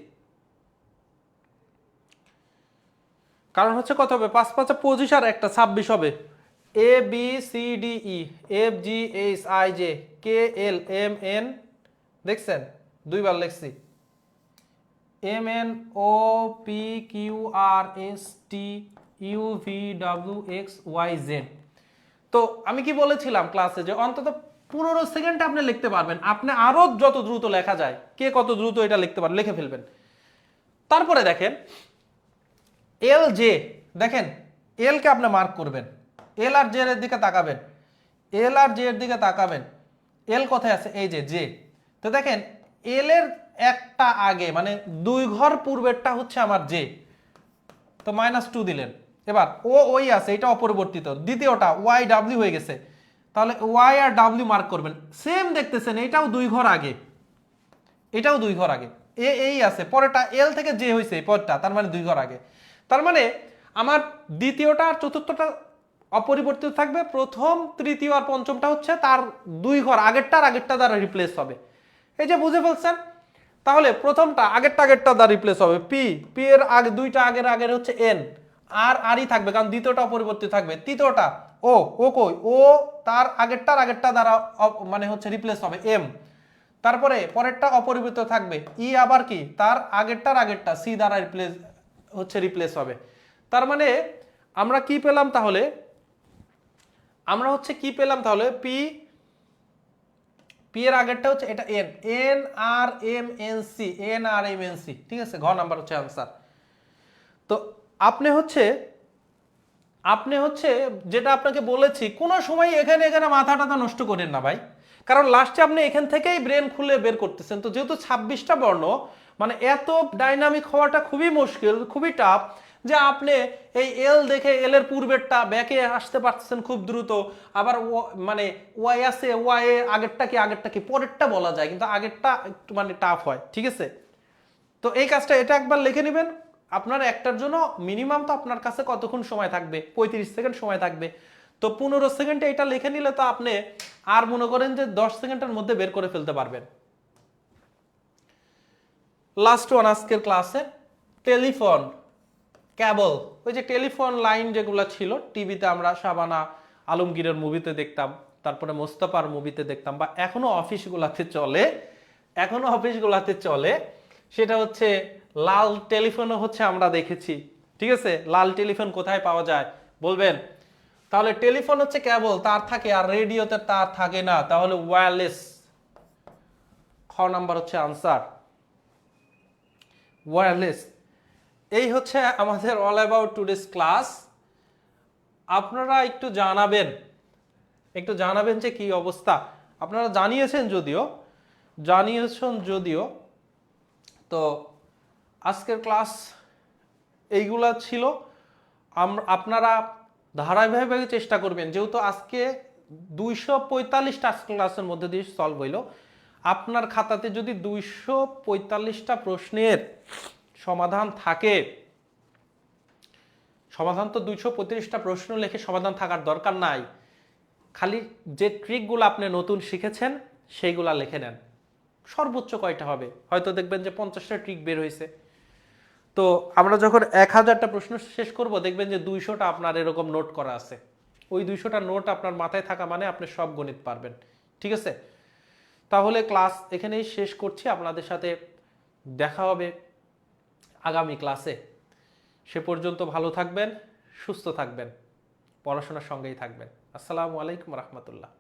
কারণ হচ্ছে কত হবে, 5 5 25 আর একটা 26 হবে। ABCDE FGHIJKLMN, দেখছেন 2বার লিখছি, MNOPQRSTUVWXYZ। তো আমি কি বলেছিলাম ক্লাসে যে অন্তত 15 সেকেন্ডে আপনি লিখতে পারবেন, আপনি আরো যত দ্রুত লেখা যায়, কে কত দ্রুত এটা লিখতে পারেন লিখে ফেলবেন। তারপরে দেখেন LJ, দেখেন এল কে আপনি মার্ক করবেন, এল আর জে এর দিকে তাকাবেন, এল আর জে এর দিকে তাকাবেন, এল কোথায় আছে, এই যে জে। তো দেখেন এল এর একটা আগে মানে 2 ঘর পূর্বেরটা হচ্ছে আমার জে, তো -2 দিলেন। এবার ওই আছে, এটা অপরিবর্তিত, দ্বিতীয়টা YW হয়ে গেছে, তাহলে Y আর W মার্ক করবেন। সেম দেখতেছেন, এটাও 2 ঘর আগে, এটাও 2 ঘর আগে, এই আছে, পরেরটা এল থেকে জে হয়েছে পরেরটা, তার মানে 2 ঘর আগে। তার মানে আমার দ্বিতীয়টা আর চতুর্থটা অপরিবর্তিত থাকবে, প্রথম তৃতীয় আর পঞ্চমটা হচ্ছে তার 2 ঘর আগেরটা দ্বারা রিপ্লেস হবে। এই যে বুঝে ফেলছেন, তাহলে প্রথমটা আগেরটা দ্বারা রিপ্লেস হবে, পি এর আগে 2টা আগের হচ্ছে এন, আর আরই থাকবে কারণ দ্বিতীয়টা অপরিবর্তিত থাকবে। তৃতীয়টা ও কই, ও তার আগেরটা দ্বারা মানে হচ্ছে রিপ্লেস হবে এম। তারপরে পরেরটা অপরিবর্তিত থাকবে, ই আবার কি তার আগেরটা সি দ্বারা রিপ্লেস হবে। তার মানে আমরা কি পেলাম তাহলে, পি পি এর আগেরটা হচ্ছে এটা N, N R M N C, N R M N C, ঠিক আছে, ঘ নাম্বার হচ্ছে আনসার। তো আপনি হচ্ছে যেটা আপনাকে বলেছি, কোনো সময় এখানে এখানে মাথা টাথা নষ্ট করেন না ভাই, কারণ লাস্টে আপনি এখান থেকেই ব্রেন খুলে বের করতেছেন। তো যেহেতু 26টা বর্ণ, মানে এত ডাইনামিক হওয়াটা খুবই মুশকিল, খুবই টাফ, যে আপনি এই এল দেখে এল এর পূর্বেরটা ব্যাকে আসতে পারতেছেন খুব দ্রুত, আবার মানে ওয়াই আছে, ওয়াই এর আগেরটা কি পরেরটা বলা যায়, কিন্তু আগেরটা একটু মানে টাফ হয়, ঠিক আছে। তো এই কাজটা এটা একবার লিখে নেবেন। আপনার একটার জন্য মিনিমাম তো আপনার কাছে কতক্ষণ সময় থাকবে, 35 সেকেন্ড সময় থাকবে। তো 15 সেকেন্ডে এটা লিখে নিলে তো আপনি আর মনে করেন যে 10 সেকেন্ডের মধ্যে বের করে ফেলতে পারবেন। লাস্ট ওয়ান আজকের ক্লাসে, টেলিফোন কেবল, ওই যে টেলিফোন লাইন যেগুলো ছিল টিভিতে আমরা শাবানা আলমগীরের মুভিতে দেখতাম, তারপরে মোস্তফার মুভিতে দেখতাম, বা এখনো অফিসগুলাতে চলে, সেটা হচ্ছে লাল টেলিফোনও হচ্ছে আমরা দেখেছি, ঠিক আছে। লাল টেলিফোন কোথায় পাওয়া যায় বলবেন? তাহলে টেলিফোন হচ্ছে কেবল তার থাকে, আর রেডিওতে তার থাকে না, তাহলে ওয়্যারলেস, খ নাম্বার হচ্ছে আনসার, ওয়্যারলেস। এই হচ্ছে আমাদের অল অ্যাবাউট টুডেস ক্লাস। আপনারা একটু জানাবেন যে কি অবস্থা। আপনারা জানিয়েছেন যদিও, তো আজকের ক্লাস এইগুলা ছিল। আপনারা ধারাবাহিকভাবে চেষ্টা করবেন, যেহেতু আজকে 245টা ক্লাসের মধ্যে দিয়ে সলভ হইল, আপনার খাতাতে যদি 245টা প্রশ্নের সমাধান থাকে, সমাধান তো 235টা প্রশ্ন লিখে সমাধান থাকার দরকার নাই, খালি যে ট্রিকগুলো আপনি নতুন শিখেছেন সেইগুলা লিখে নেন। সর্বোচ্চ কয়টা হবে, হয়তো দেখবেন যে 50টা ট্রিক বের হয়েছে। তো আমরা যখন 1000টা প্রশ্ন শেষ করব, দেখবেন যে 200টা আপনার এরকম নোট করা আছে। ওই 200টা নোট আপনার মাথায় থাকা মানে আপনি সব গণিত পারবেন, ঠিক আছে। তাহলে ক্লাস এখানেই শেষ করছি, আপনাদের সাথে দেখা হবে আগামী ক্লাসে। সে পর্যন্ত ভালো থাকবেন, সুস্থ থাকবেন, পড়াশোনার সঙ্গেই থাকবেন। আসসালামু আলাইকুম রহমতুল্লাহ।